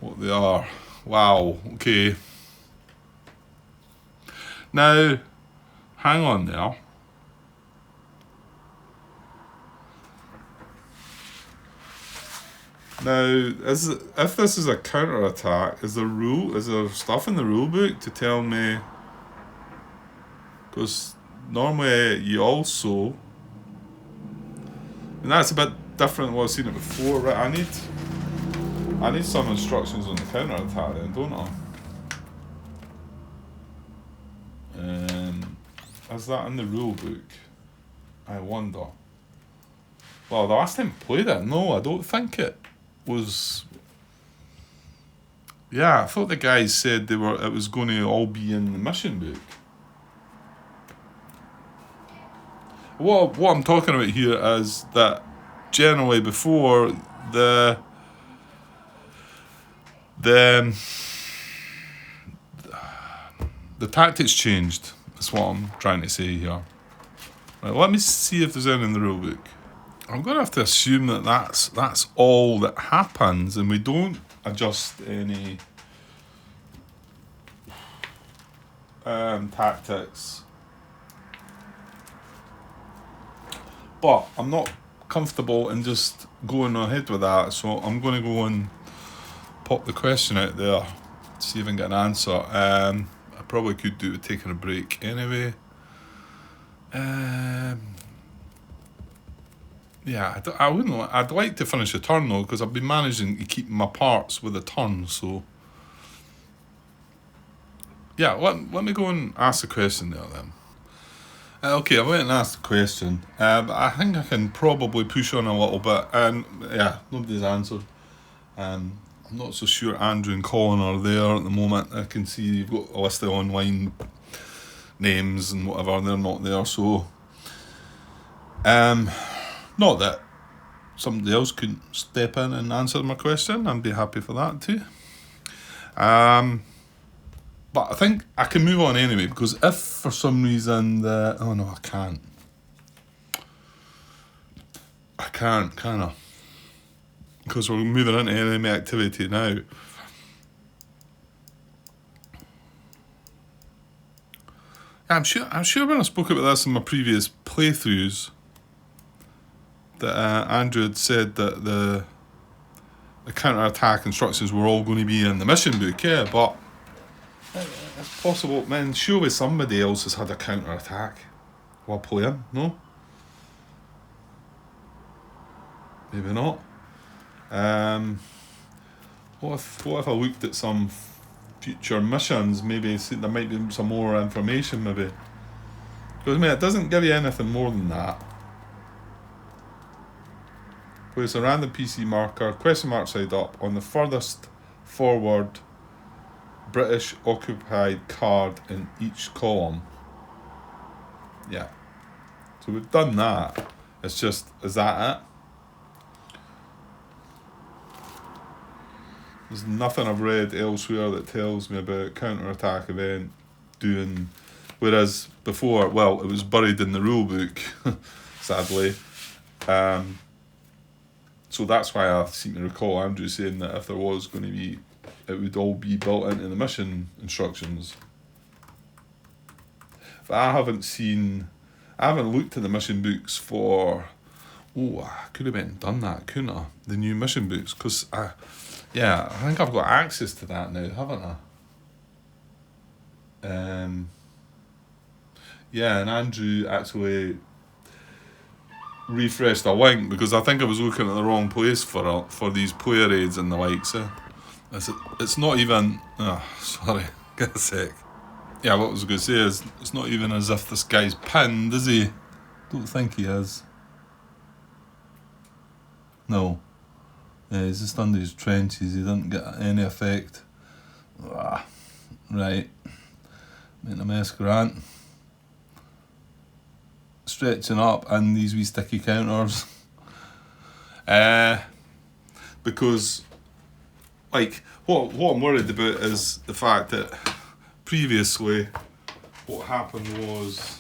what they are. Wow, okay. Now, hang on there. Now, if this is a counter-attack, is there stuff in the rule book to tell me? Because normally you also, and that's a bit different than what I've seen it before, right? I need some instructions on the counter-attack then, don't I? Is that in the rule book? I wonder. Well, the last time I played it, no, I don't think it was. Yeah, I thought the guys said it was going to all be in the mission book. What I'm talking about here is that generally before the tactics changed. That's what I'm trying to say here. Right, let me see if there's any in the rule book. I'm going to have to assume that that's all that happens, and we don't adjust any tactics. But I'm not comfortable in just going ahead with that, so I'm going to go and pop the question out there, see if I can get an answer. I probably could do with taking a break anyway. Yeah, I wouldn't. I'd like to finish a turn though, because I've been managing to keep my parts with a turn. So yeah, let me go and ask the question there then. Okay, I went and asked the question. I think I can probably push on a little bit, and yeah, nobody's answered. I'm not so sure Andrew and Colin are there at the moment. I can see you've got a list of online names and whatever, they're not there, so not that somebody else could step in and answer my question, I'd be happy for that too. But I think I can move on anyway, because if for some reason oh no, I can't, can I? Because we're moving into enemy activity now. I'm sure when I spoke about this in my previous playthroughs, that Andrew had said that the counter-attack instructions were all going to be in the mission book, yeah, but it's possible, man, surely somebody else has had a counter-attack while playing, no? Maybe not. What if I looked at some future missions, maybe there might be some more information, maybe. Because, I mean, it doesn't give you anything more than that. Place a random PC marker, question mark side up, on the furthest forward British occupied card in each column. Yeah. So we've done that. It's just, is that it? There's nothing I've read elsewhere that tells me about counter-attack event doing, whereas before, well, it was buried in the rule book, sadly. So that's why I seem to recall Andrew saying that if there was going to be, it would all be built into the mission instructions. But I haven't looked at the mission books for, I could have been and done that, couldn't I? The new mission books, because I think I've got access to that now, haven't I? And Andrew actually refreshed a link, because I think I was looking at the wrong place for these player aids and the likes. It's not even, sorry, get a sec. Yeah, what I was going to say is, it's not even as if this guy's pinned, is he? Don't think he is. No. Yeah, he's just under his trenches, he didn't get any effect. Right. Making a mess, Grant. Stretching up and these wee sticky counters. Because, like, what I'm worried about is the fact that previously what happened was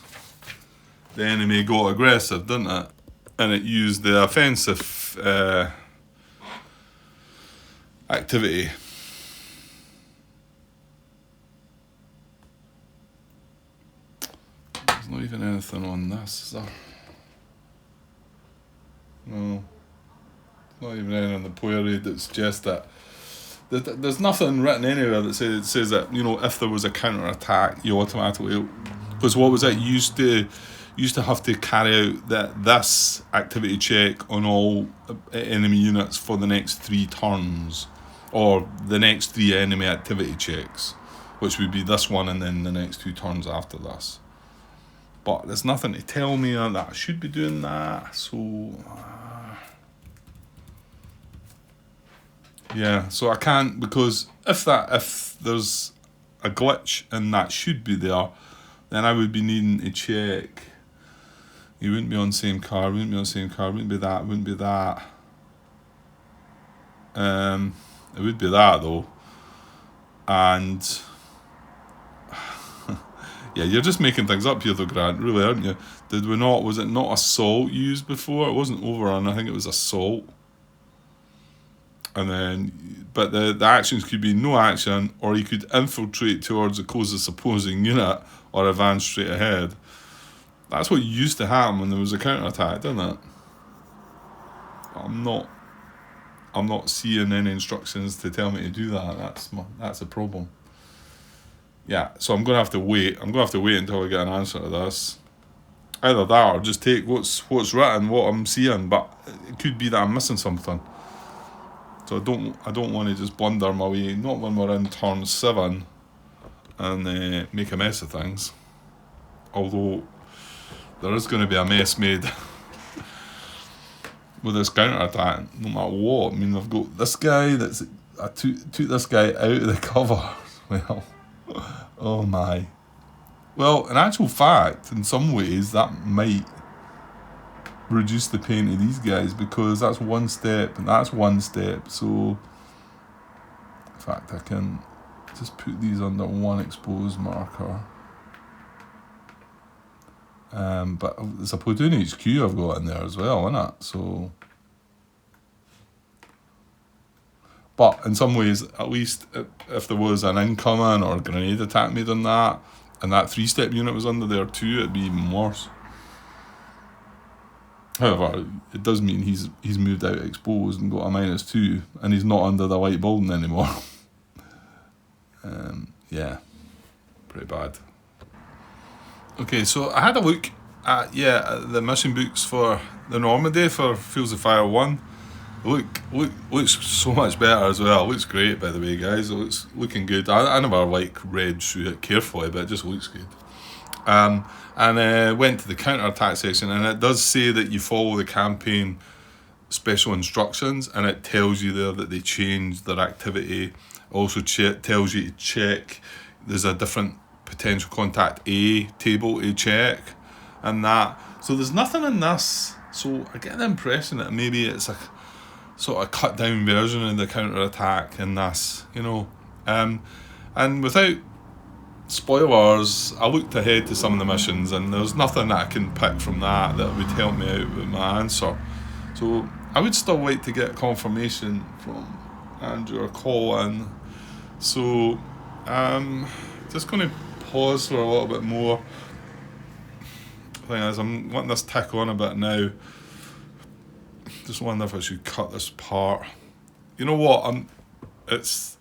the enemy got aggressive, didn't it? And it used the offensive activity. There's not even anything on this, is there? No. Not even anything on the player aid that suggests that. There's nothing written anywhere that says that, you know, if there was a counter attack, you automatically, because what was it, you used to have to carry out this activity check on all enemy units for the next 3 turns, or the next 3 enemy activity checks, which would be this one and then the next 2 turns after this. But there's nothing to tell me that I should be doing that, so yeah, so I can't, because if there's a glitch and that should be there, then I would be needing to check. You wouldn't be on the same card, wouldn't be that. It would be that though. And yeah, you're just making things up here though, Grant, really, aren't you? Was it not assault used before? It wasn't overrun, I think it was assault. And then, but the actions could be no action, or he could infiltrate towards the closest opposing unit, or advance straight ahead. That's what used to happen when there was a counter-attack, didn't it? I'm not seeing any instructions to tell me to do that. That's a problem. Yeah, so I'm gonna have to wait. Until I get an answer to this. Either that, or just take what's written, what I'm seeing. But it could be that I'm missing something. So I don't want to just blunder my way. Not when we're in turn 7 and make a mess of things. Although there is going to be a mess made with this counter-attack, no matter what. I mean, I've got this guy I took this guy out of the cover. Well, oh my. Well, in actual fact, in some ways, that might reduce the pain to these guys, because that's one step and that's one step. So in fact I can just put these under one exposed marker. But it's a platoon HQ I've got in there as well, isn't it? So, but in some ways, at least if there was an incoming or a grenade attack made on that, and that 3-step unit was under there too, it'd be even worse. However, it does mean he's moved out exposed and got a -2, and he's not under the white building anymore. Yeah, pretty bad. Okay, so I had a look at the mission books for the Normandy for Fields of Fire 1. Looks so much better as well. It looks great, by the way, guys. It looks looking good. I never read through it carefully, but it just looks good. And went to the counter-attack section, and it does say that you follow the campaign special instructions, and it tells you there that they changed their activity. Also tells you to check. There's a different potential contact A table to check, and that. So there's nothing in this. So I get the impression that maybe it's a sort of cut down version of the counter attack in this, and without spoilers, I looked ahead to some of the missions, and there's nothing that I can pick from that would help me out with my answer. So I would still like to get confirmation from Andrew or Colin. So just going to pause for a little bit more. Thing is, I'm letting this tick on a bit now. Just wonder if I should cut this part. You know what? It's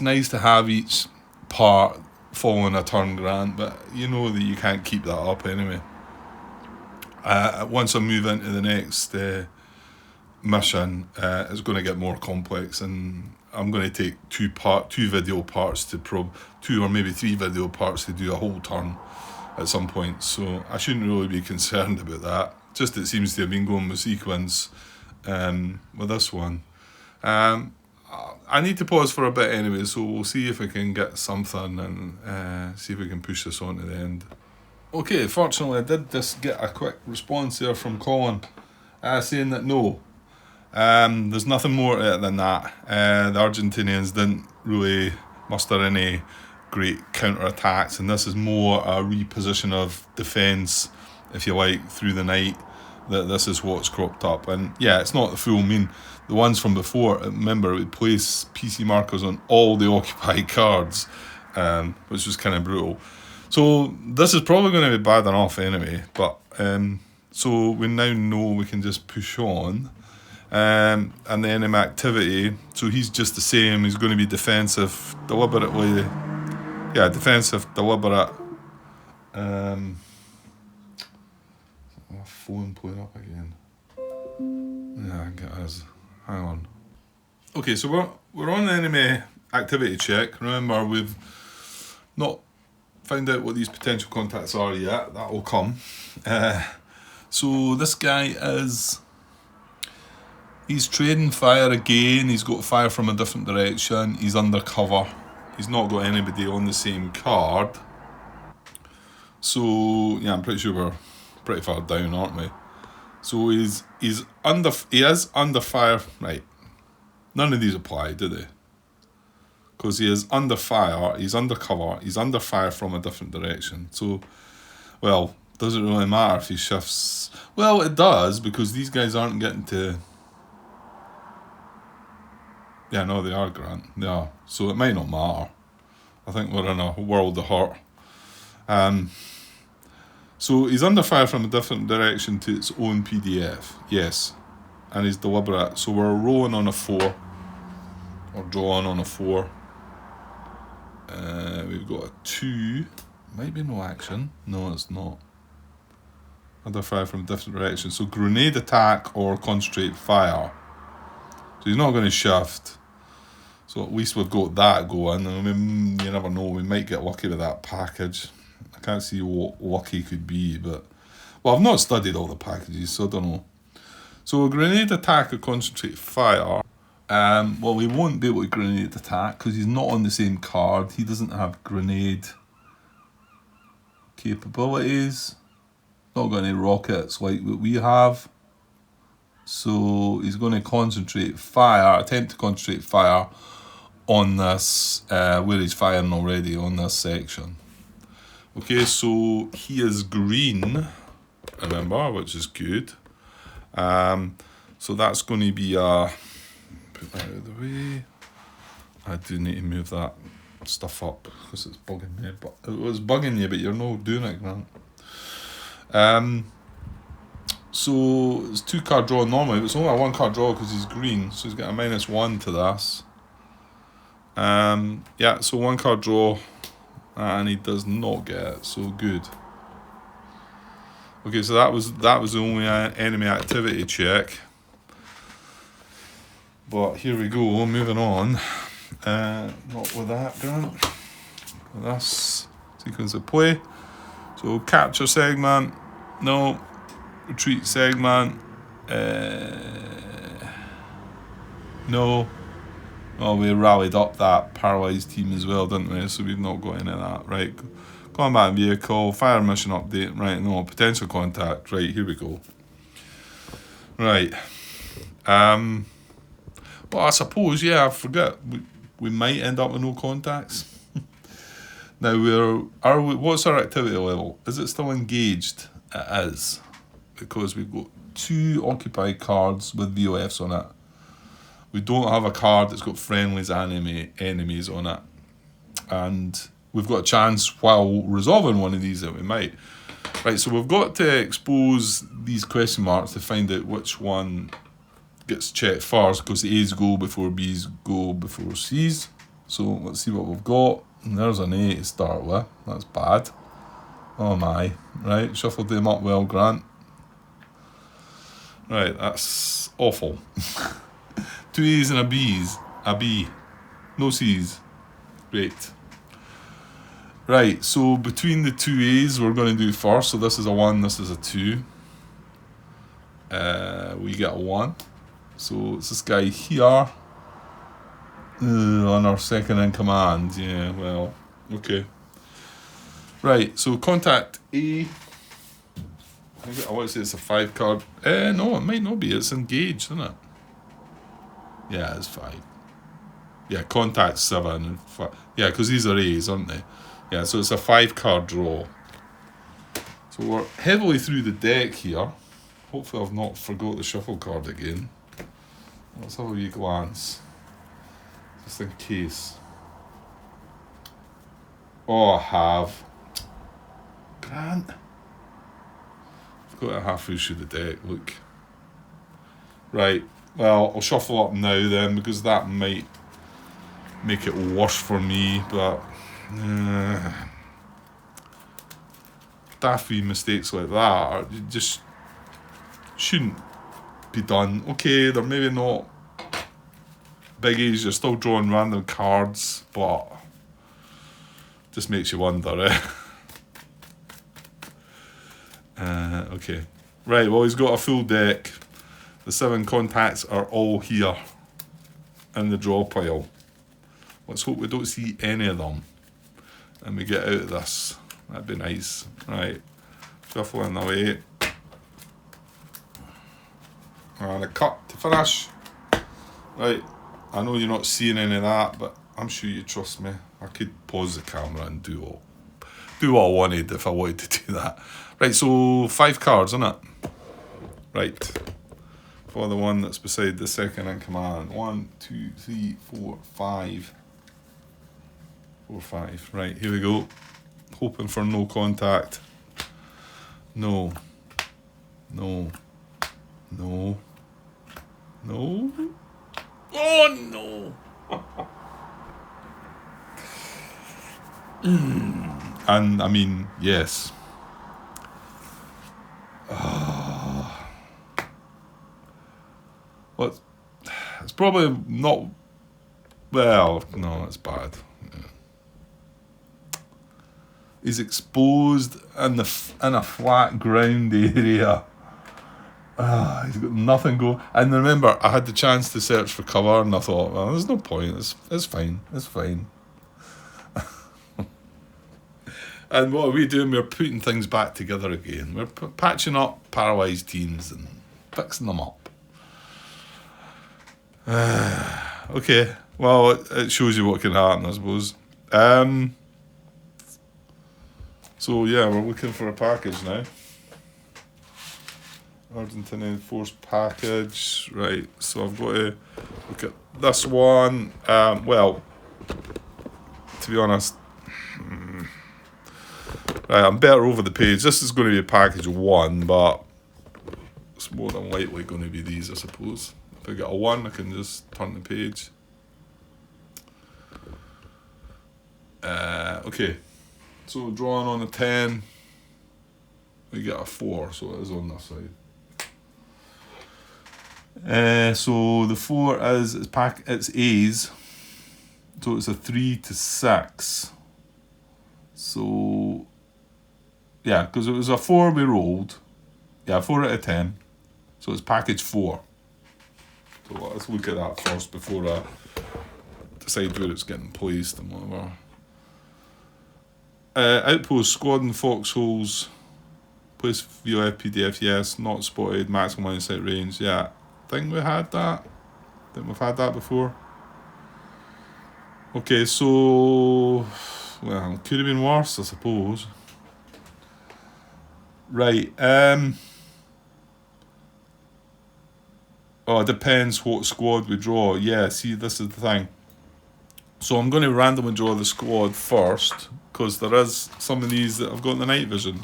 nice to have each part following a turn, Grant, but you know that you can't keep that up anyway. Once I move into the next mission, it's going to get more complex, and I'm going to take two video parts to probe, 2 or maybe 3 video parts to do a whole turn at some point. So I shouldn't really be concerned about that. Just it seems to have been going with sequence with this one. I need to pause for a bit anyway, so we'll see if we can get something and see if we can push this on to the end. Okay, fortunately I did just get a quick response there from Colin saying that no, there's nothing more to it than that. The Argentinians didn't really muster any great counter-attacks, and this is more a reposition of defence, if you like, through the night. That this is what's cropped up, and yeah, it's not the full mean. The ones from before, remember, it would place PC markers on all the occupied cards, which was kind of brutal. So this is probably going to be bad enough anyway, but so we now know we can just push on. And the enemy activity, so he's just the same. He's going to be defensive, deliberately. Yeah, defensive, deliberate. My phone playing up again. Yeah, I get us. Hang on. Okay, so we're on the enemy activity check. Remember, we've not found out what these potential contacts are yet. That will come. So this guy he's trading fire again. He's got fire from a different direction. He's undercover. He's not got anybody on the same card. So yeah, I'm pretty sure we're pretty far down, aren't we? So he is under fire. Right. None of these apply, do they? Because he is under fire, he's undercover, he's under fire from a different direction. So, well, does it really matter if he shifts? Well, it does, because these guys aren't getting to... Yeah, no, they are, Grant. They are. So it might not matter. I think we're in a world of hurt. So he's under fire from a different direction to its own PDF. Yes. And he's deliberate. So we're rolling on a 4. Or drawing on a 4. We've got a 2. Might be no action. No, it's not. Under fire from a different direction. So grenade attack or concentrate fire. So he's not going to shift. So at least we've got that going. I mean, you never know. We might get lucky with that package. I can't see what lucky could be, but... Well, I've not studied all the packages, so I don't know. So grenade attack or concentrate fire. Well, we won't be able to grenade attack because he's not on the same card. He doesn't have grenade capabilities. Not got any rockets like what we have. So he's going to attempt to concentrate fire on this, where he's firing already, on this section. Okay, so he is green, remember, which is good. So that's going to be put that out of the way. I do need to move that stuff up because it's bugging me. But it was bugging you, but you're not doing it, Grant. So it's 2 card draw normally, but it's only a 1 card draw because he's green, so he's got a -1 to this. Yeah, so 1 card draw, and he does not get it, so good. Okay, so that was the only enemy activity check. But here we go, moving on. Not with that, Grant. With this sequence of play. So capture segment, no. Retreat segment, no. Oh, we rallied up that paralysed team as well, didn't we? So we've not got any of that. Right. Combat vehicle, fire mission update. Right, no. Potential contact. Right, here we go. Right. But I suppose, yeah, I forget. We might end up with no contacts. Now, what's our activity level? Is it still engaged? It is. Because we've got 2 occupied cards with VOFs on it. We don't have a card that's got friendlies and enemies on it. And we've got a chance while resolving one of these that we might. Right, so we've got to expose these question marks to find out which one gets checked first, because the A's go before B's go before C's. So let's see what we've got. And there's an A to start with. That's bad. Oh my. Right, shuffled them up well, Grant. Right, that's awful. 2 A's and a B. No C's. Great. Right, so between the 2 A's we're going to do first. So this is a 1, this is a 2. We get a 1. So it's this guy here. On our second in command. Yeah, well, okay. Right, so contact A. I want to say it's a 5 card. No, it might not be. It's engaged, isn't it? Yeah, it's 5. Yeah, contact 7 and 5. Yeah, because these are A's, aren't they? Yeah, so it's a 5 card draw. So we're heavily through the deck here. Hopefully I've not forgot the shuffle card again. Let's have a wee glance. Just in case. Oh, I have. Grant. I've got it halfway through the deck, look. Right, well, I'll shuffle up now then, because that might make it worse for me, but daffy mistakes like that just shouldn't be done. Okay, they're maybe not biggies, you're still drawing random cards, but just makes you wonder, eh? Okay. Right, well, he's got a full deck. The 7 contacts are all here in the draw pile. Let's hope we don't see any of them and we get out of this. That'd be nice. Right, shuffling away. And a cut to finish. Right, I know you're not seeing any of that, but I'm sure you trust me. I could pause the camera and do what I wanted if I wanted to do that. Right, so 5 cards, isn't it? Right. For the one that's beside the second in command. 1, 2, 3, 4, 5. 4, 5. Right, here we go. Hoping for no contact. No. No. No. No. Oh no. And I mean, yes. Well, it's probably not. Well, no, it's bad. Yeah. He's exposed in a flat ground area. He's got nothing going. And remember, I had the chance to search for cover, and I thought, well, there's no point. It's fine. It's fine. And what are we doing? We're putting things back together again. We're patching up paralysed teams and fixing them up. Okay, well, it shows you what can happen, I suppose. So yeah, we're looking for a package now. Argentine enforced package. Right, so I've got to look at this one. Well, to be honest, right, I'm better over the page. This is going to be package 1, but it's more than likely going to be these, I suppose. If I get a 1, I can just turn the page. Okay, so drawing on a 10, we get a 4, so it is on this side. So the 4 is it's A's, so it's a 3 to 6. So yeah, because it was a 4 we rolled. Yeah, 4 out of 10. So it's package 4. So let's look at that first before I decide where it's getting placed and whatever. Outpost, squad and foxholes. Place VOF, PDF, yes. Not spotted, maximum line of sight range. Yeah, think we had that. Think we've had that before. Okay, so... Well, could have been worse, I suppose. Right, oh, it depends what squad we draw. Yeah, see, this is the thing. So I'm going to randomly draw the squad first, because there is some of these that I've got in the night vision.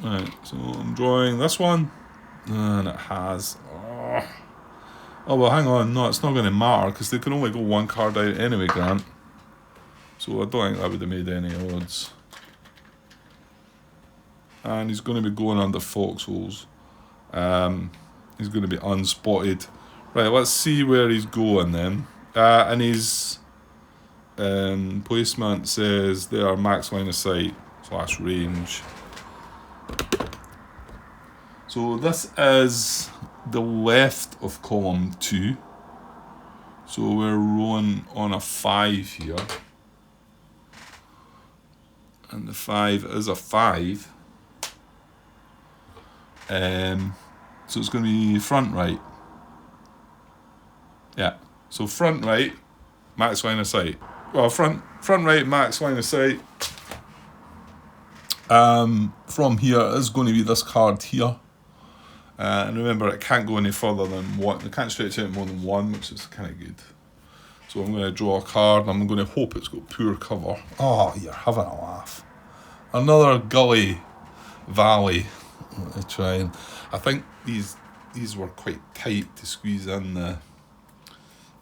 Right, so I'm drawing this one, and it has... Oh, well, hang on. No, it's not going to matter, because they can only go 1 card out anyway, Grant. So I don't think that would have made any odds. And he's going to be going under foxholes. He's going to be unspotted. Right, let's see where he's going then. And his placement says they are max line of sight / range. So this is the left of column 2. So we're rolling on a 5 here. And the 5 is a 5. So it's going to be front right. Yeah. So front right, max line of sight. Well, front right, max line of sight. From here is going to be this card here. And remember, it can't go any further than 1. It can't stretch out more than 1, which is kind of good. So I'm going to draw a card, and I'm going to hope it's got poor cover. Oh, you're having a laugh. Another gully valley. I try and I think these were quite tight to squeeze in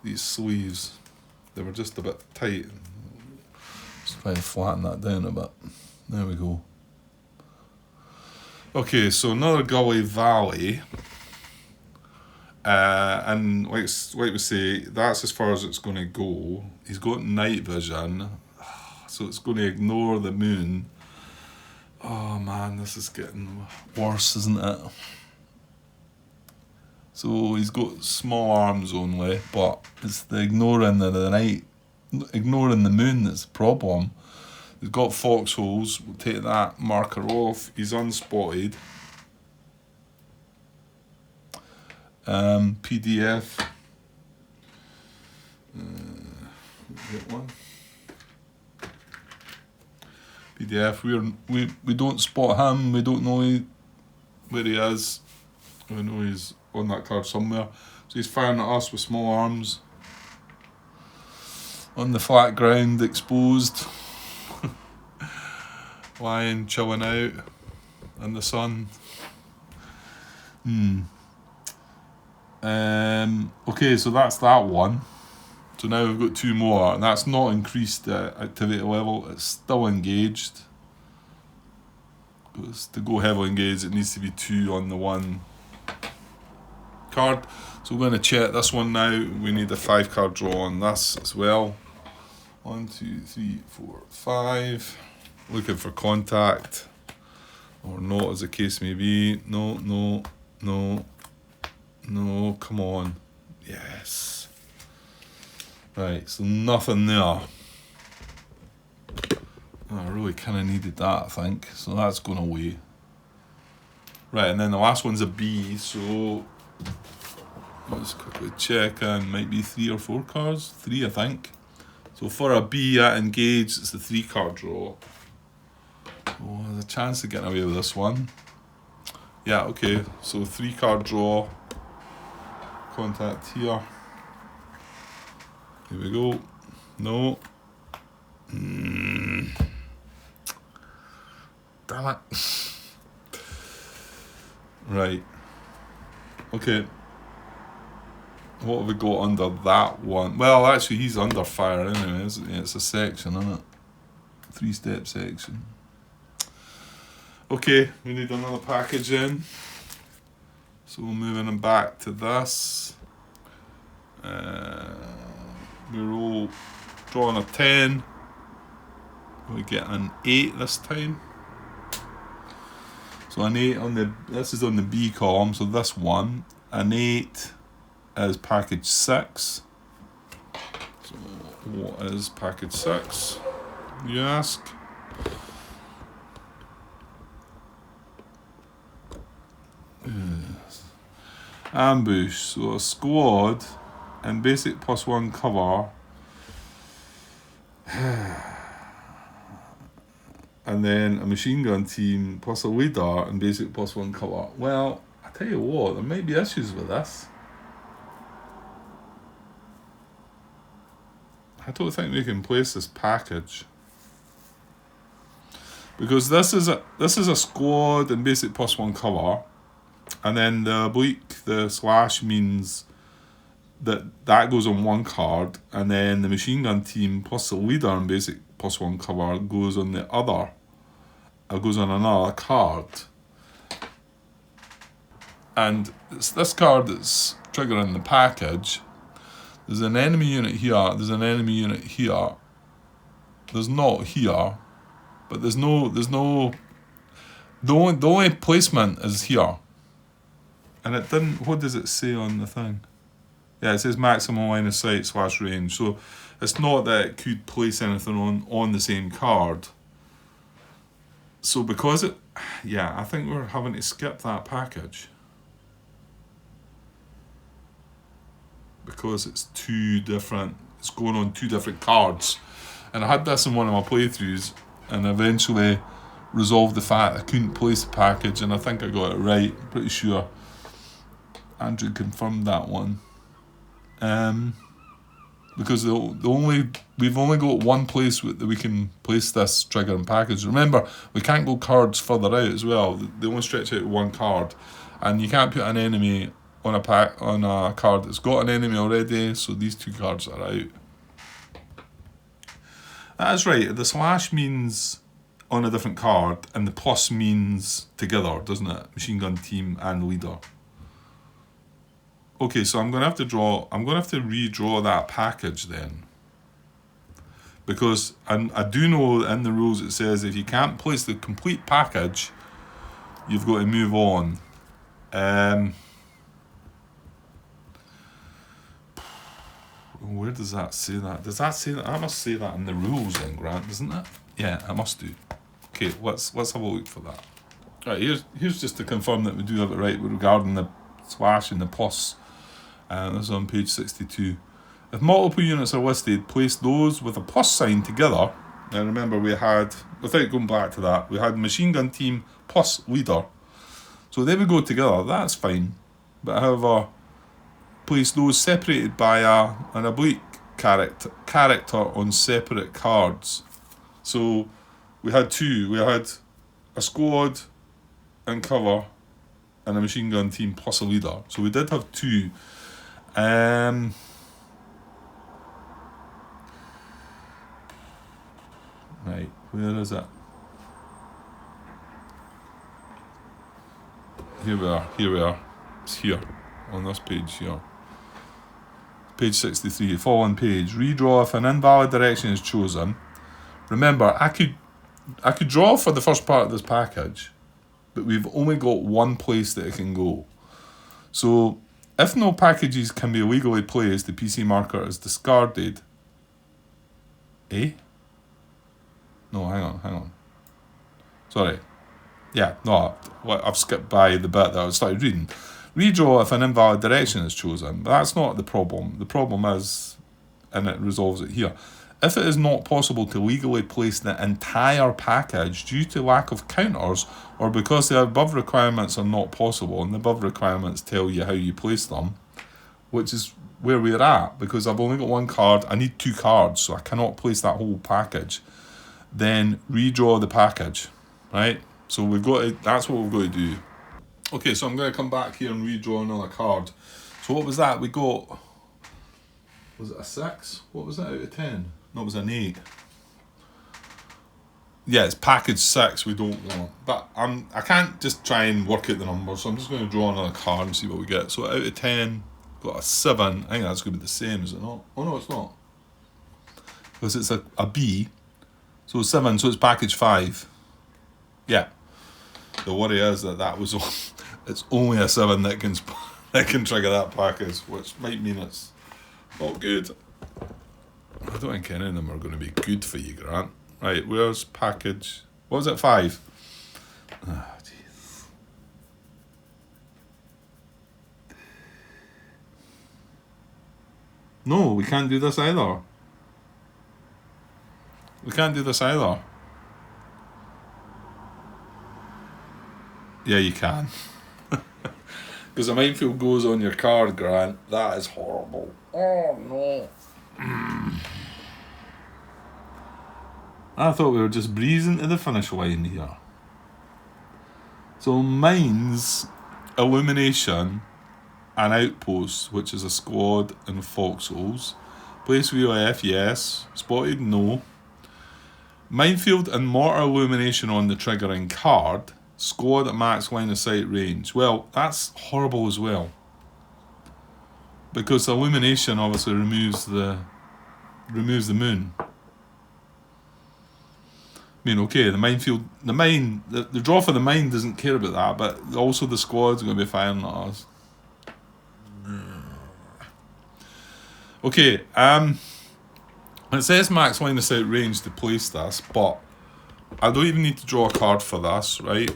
these sleeves. They were just a bit tight. Just try to flatten that down a bit. There we go. Okay, so another gully valley. And like we say, that's as far as it's going to go. He's got night vision, so it's going to ignore the moon. Oh man, this is getting worse, isn't it? So he's got small arms only, but it's the ignoring ignoring the moon that's the problem. He's got foxholes. We'll take that marker off. He's unspotted. PDF. Get one. PDF. We don't spot him. We don't know where he is. We know he's on that card somewhere. So he's firing at us with small arms. On the flat ground, exposed. Lying, chilling out in the sun. Okay, so that's that one. So now we've got 2 more, and that's not increased activity level. It's still engaged. Because to go heavily engaged, it needs to be 2 on the 1 card. So we're going to check this one now. We need a 5 card draw on this as well. 1, 2, 3, 4, 5. Looking for contact, or not, as the case may be. No, come on. Yes. Right, so nothing there. Oh, I really kind of needed that, I think. So that's going away. Right, and then the last one's a B, so let's quickly check, and might be 3 or 4 cards. 3, I think. So for a B at engage, it's the 3 card draw. Oh, there's a chance of getting away with this one. Yeah, okay, so 3 card draw. Contact here. Here we go. No. Damn it. Right. Okay. What have we got under that one? Well, actually, he's under fire anyway, isn't he? It's a section, isn't it? 3-step section. Okay, we need another package in. So we're moving him back to this. We're all drawing a 10. We get an 8 this time. So an 8 on the, this is on the B column, so this one. An 8 is package 6. So what is package 6, you ask? Yes. Ambush, so a squad and basic +1 cover. And then a machine gun team plus a leader and basic +1 cover. Well, I tell you what, there might be issues with this. I don't think we can place this package. Because this is a squad and basic +1 cover. And then the oblique, the slash means that goes on one card, and then the machine gun team plus the leader and basic +1 cover goes on the other. It goes on another card. And it's this card that's triggering the package. There's an enemy unit here, there's an enemy unit here. There's not here, but the only placement is here. And it didn't, what does it say on the thing? Yeah, it says maximum line of sight / range. So it's not that it could place anything on the same card. So because it, yeah, I think we're having to skip that package. Because it's 2 different, it's going on 2 different cards. And I had this in one of my playthroughs and eventually resolved the fact I couldn't place the package, and I think I got it right, I'm pretty sure. Andrew confirmed that one. Because we've only got one place that we can place this trigger and package. Remember, we can't go cards further out as well. They only stretch out to 1 card, and you can't put an enemy on a card that's got an enemy already. So these 2 cards are out. That's right. The slash means on a different card, and the plus means together, doesn't it? Machine gun team and leader. Okay, so I'm going to have to redraw that package then. Because I do know in the rules it says if you can't place the complete package, you've got to move on. Where does that say that? Does that say that? I must say that in the rules then, Grant, doesn't it? Yeah, I must do. Okay, let's have a look for that. Right, here's just to confirm that we do have it right regarding the slash and the plus. This is on page 62. If multiple units are listed, place those with a plus sign together. Now remember, we had, without going back to that, we had machine gun team plus leader. So they would go together, that's fine. But however, place those separated by an oblique character on separate cards. So we had 2. We had a squad and cover and a machine gun team plus a leader. So we did have 2. Right, where is it? Here we are. It's here, on this page here. Page 63, following page. Redraw if an invalid direction is chosen. Remember, I could draw for the first part of this package, but we've only got one place that it can go. So If no packages can be legally placed, the PC marker is discarded. Eh? No, hang on. Sorry. Yeah, no, I've skipped by the bit that I started reading. Redraw if an invalid direction is chosen, but that's not the problem. The problem is, and it resolves it here, if it is not possible to legally place the entire package due to lack of counters or because the above requirements are not possible, and the above requirements tell you how you place them, which is where we're at, because I've only got one card, I need 2 cards, so I cannot place that whole package, then redraw the package, right? So we've got to, that's what we've got to do. Okay, so I'm going to come back here and redraw another card. So what was that? We got, was it a 6? What was that out of 10? No, it was an 8. Yeah, it's package 6 we don't want. But I can't just try and work out the numbers, so I'm just going to draw another card and see what we get. So out of 10, got a 7. I think that's going to be the same, is it not? Oh no, it's not. Because it's a B. So 7, so it's package 5. Yeah. The worry is that was it's only a 7 that can trigger that package, which might mean it's not good. I don't think any of them are going to be good for you, Grant. Right, where's package? What was it, 5? Ah, jeez. No, we can't do this either. We can't do this either. Yeah, you can. Because the minefield goes on your card, Grant. That is horrible. Oh, no. I thought we were just breezing to the finish line here. So mine's illumination and outpost, which is a squad and foxholes. Place VOF, yes. Spotted, no. Minefield and mortar illumination on the triggering card. Squad at max line of sight range. Well, that's horrible as well. Because illumination obviously removes the moon. I mean, okay, the draw for the mine doesn't care about that, but also the squad's going to be firing at us. Okay, it says max line of sight range to place this, but I don't even need to draw a card for this, right?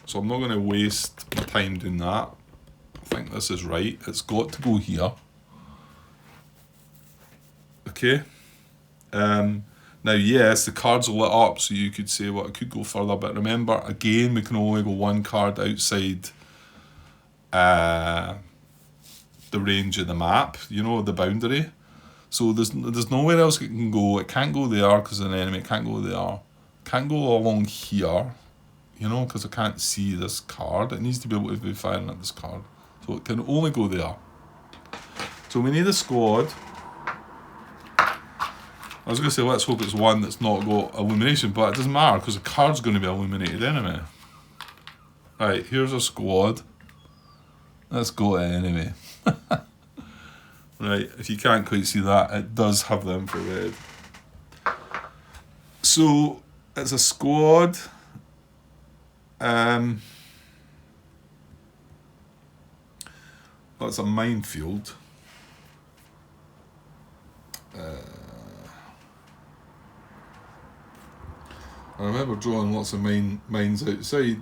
So I'm not going to waste my time doing that. I think this is right. It's got to go here. Okay. Now, yes, the cards are lit up, so you could say, well, it could go further. But remember, again, we can only go one card outside the range of the map, the boundary. So there's nowhere else it can go. It can't go there because of an enemy. It can't go there. Can't go along here, because I can't see this card. It needs to be able to be firing at this card. So it can only go there. So we need a squad. I was going to say, let's hope it's one that's not got illumination, but it doesn't matter because the card's going to be illuminated anyway. Right, here's a squad. Let's go to enemy. Right, if you can't quite see that, it does have the infrared. So, it's a squad. That's a minefield. I remember drawing lots of mines outside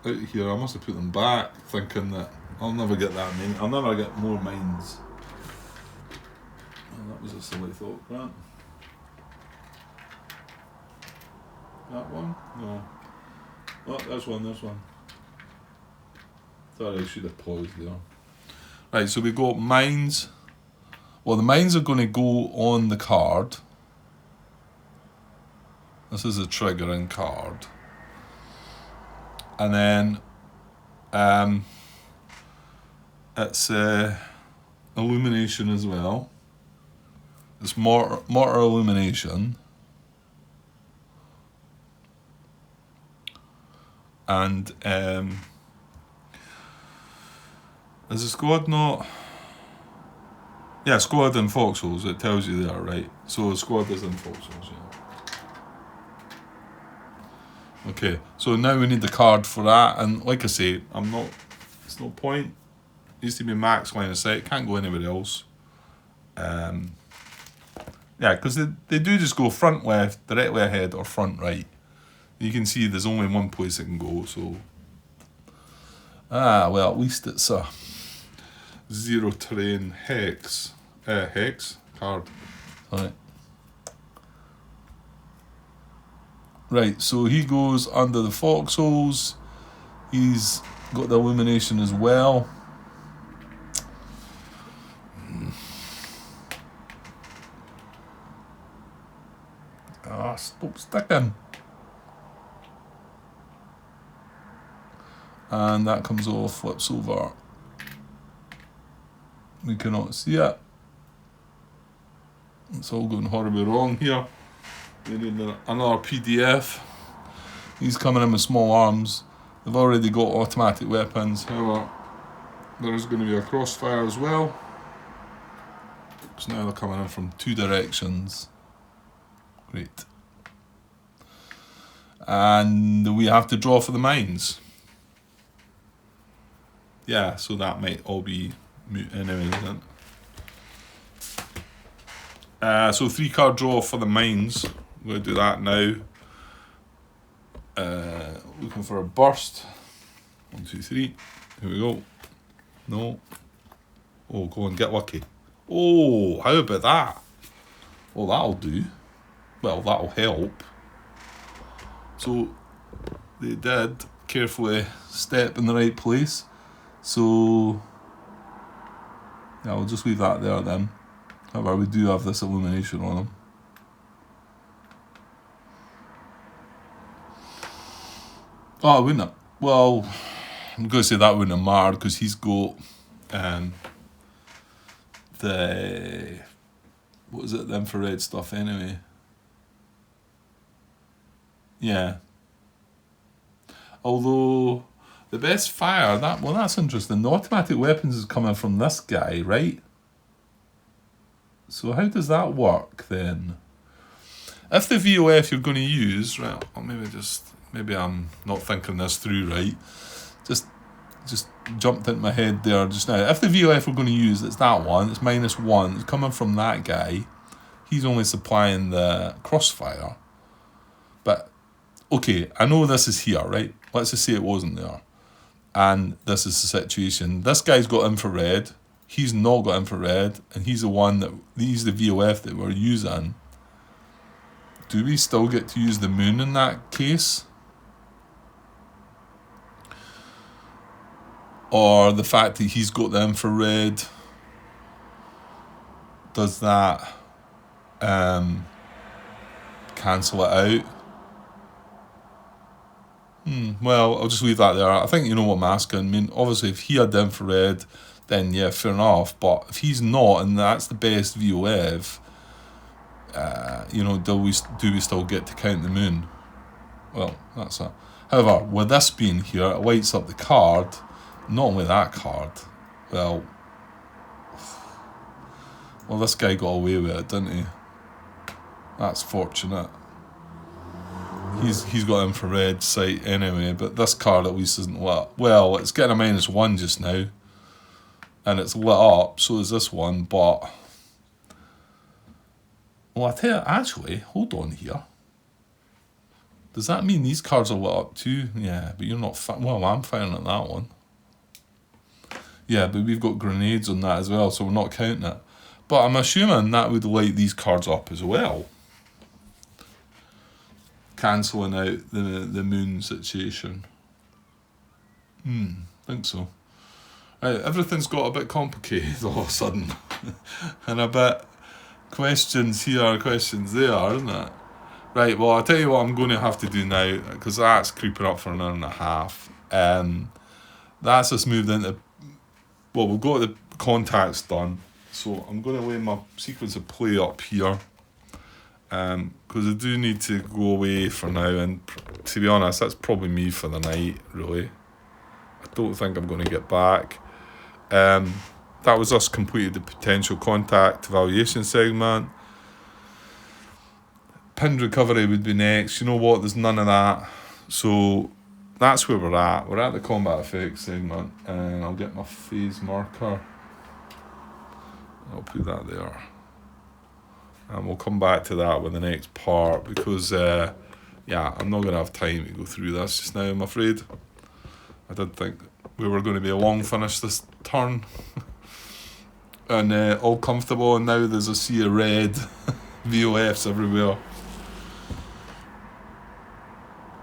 out here. I must have put them back, thinking that I'll never get that many. I'll never get more mines. And that was a silly thought, Grant. That one? No. Oh, there's one. Sorry, I should have paused there. Right, so we got mines. Well, the mines are going to go on the card. This is a triggering card. And then it's illumination as well. It's mortar illumination. And is the squad not? Yeah, squad and foxholes, it tells you there, right? So the squad is in foxholes, yeah. Okay, so now we need the card for that, and like I say, it's no point Needs to be max line of sight. Can't go anywhere else. Yeah, because they do just go front left, directly ahead, or front right. You can see there's only one place it can go, so... well, at least it's a zero terrain hex card. Alright. Right, so he goes under the foxholes. He's got the illumination as well. Stop sticking. And that comes off, flips over. We cannot see it. It's all going horribly wrong here. We need another PDF. He's coming in with small arms. They've already got automatic weapons. However, there is going to be a crossfire as well. So now they're coming in from two directions. Great. And we have to draw for the mines. Yeah, so that might all be moot anyway, isn't it? So 3-card draw for the mines. I'm going to do that now. Looking for a burst. 1, 2, 3. Here we go. No. Oh, go and get lucky. Oh, how about that? Well, that'll do. Well, that'll help. So they did carefully step in the right place. So yeah, I'll just leave that there then. However, we do have this illumination on him. Oh, wouldn't it? Well, I'm going to say that wouldn't have mattered because he's got the... what is it? The infrared stuff anyway. Yeah. Although the best fire, that's interesting. The automatic weapons is coming from this guy, right? So how does that work then? If the VOF you're going to use, right, or maybe I'm not thinking this through right. Just jumped into my head there just now. If the VOF we're going to use, it's that one, it's -1, it's coming from that guy. He's only supplying the crossfire. But, okay, I know this is here, right? Let's just say it wasn't there. And this is the situation. This guy's got infrared. He's not got infrared. And he's the VOF that we're using. Do we still get to use the moon in that case? Or the fact that he's got the infrared, does that cancel it out? Well, I'll just leave that there. I think you know what I'm asking. I mean, obviously, if he had the infrared, then yeah, fair enough. But if he's not, and that's the best VOF, do we still get to count the moon? Well, that's it. However, with this being here, it lights up the card. Not only that card. Well, this guy got away with it, didn't he? That's fortunate. He's got infrared sight anyway, but this card at least isn't lit. Well, it's getting a -1 just now, and it's lit up. So is this one, but well, I tell you, actually, hold on here. Does that mean these cards are lit up too? Yeah, but you're not. Well, I'm firing at that one. Yeah, but we've got grenades on that as well, so we're not counting it. But I'm assuming that would light these cards up as well, cancelling out the moon situation. Think so. Right, everything's got a bit complicated all of a sudden. And a bit questions here, questions there, isn't it? Right, well, I'll tell you what I'm going to have to do now, because that's creeping up for an hour and a half. That's just moved into... Well, we've got the contacts done, so I'm going to lay my sequence of play up here, because I do need to go away for now, and to be honest, that's probably me for the night, really. I don't think I'm going to get back. That was us completed the potential contact evaluation segment. Pinned recovery would be next. You know what? There's none of that. So that's where we're at. We're at the combat effects segment, and I'll get my phase marker. I'll put that there. And we'll come back to that with the next part because, I'm not going to have time to go through this just now, I'm afraid. I did think we were going to be a long finish this turn. And all comfortable, and now there's a sea of red VOFs everywhere.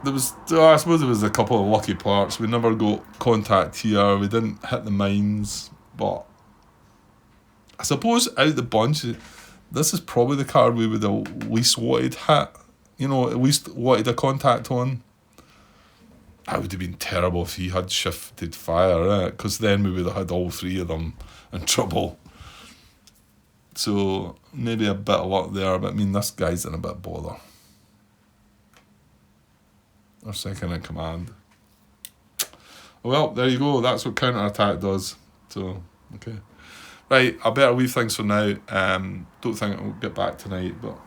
I suppose there was a couple of lucky parts. We never got contact here. We didn't hit the mines, but I suppose out the bunch, this is probably the card we would have least wanted hit. At least wanted a contact on. That would have been terrible if he had shifted fire, because then we would have had all three of them in trouble. So maybe a bit of luck there, but I mean, this guy's in a bit of bother. Our second in command. Well, there you go. That's what counter-attack does. So, okay. Right, I better leave things for now. Don't think I'll get back tonight, but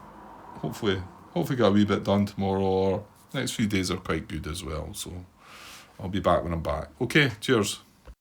hopefully get a wee bit done tomorrow, or next few days are quite good as well. So I'll be back when I'm back. Okay, cheers.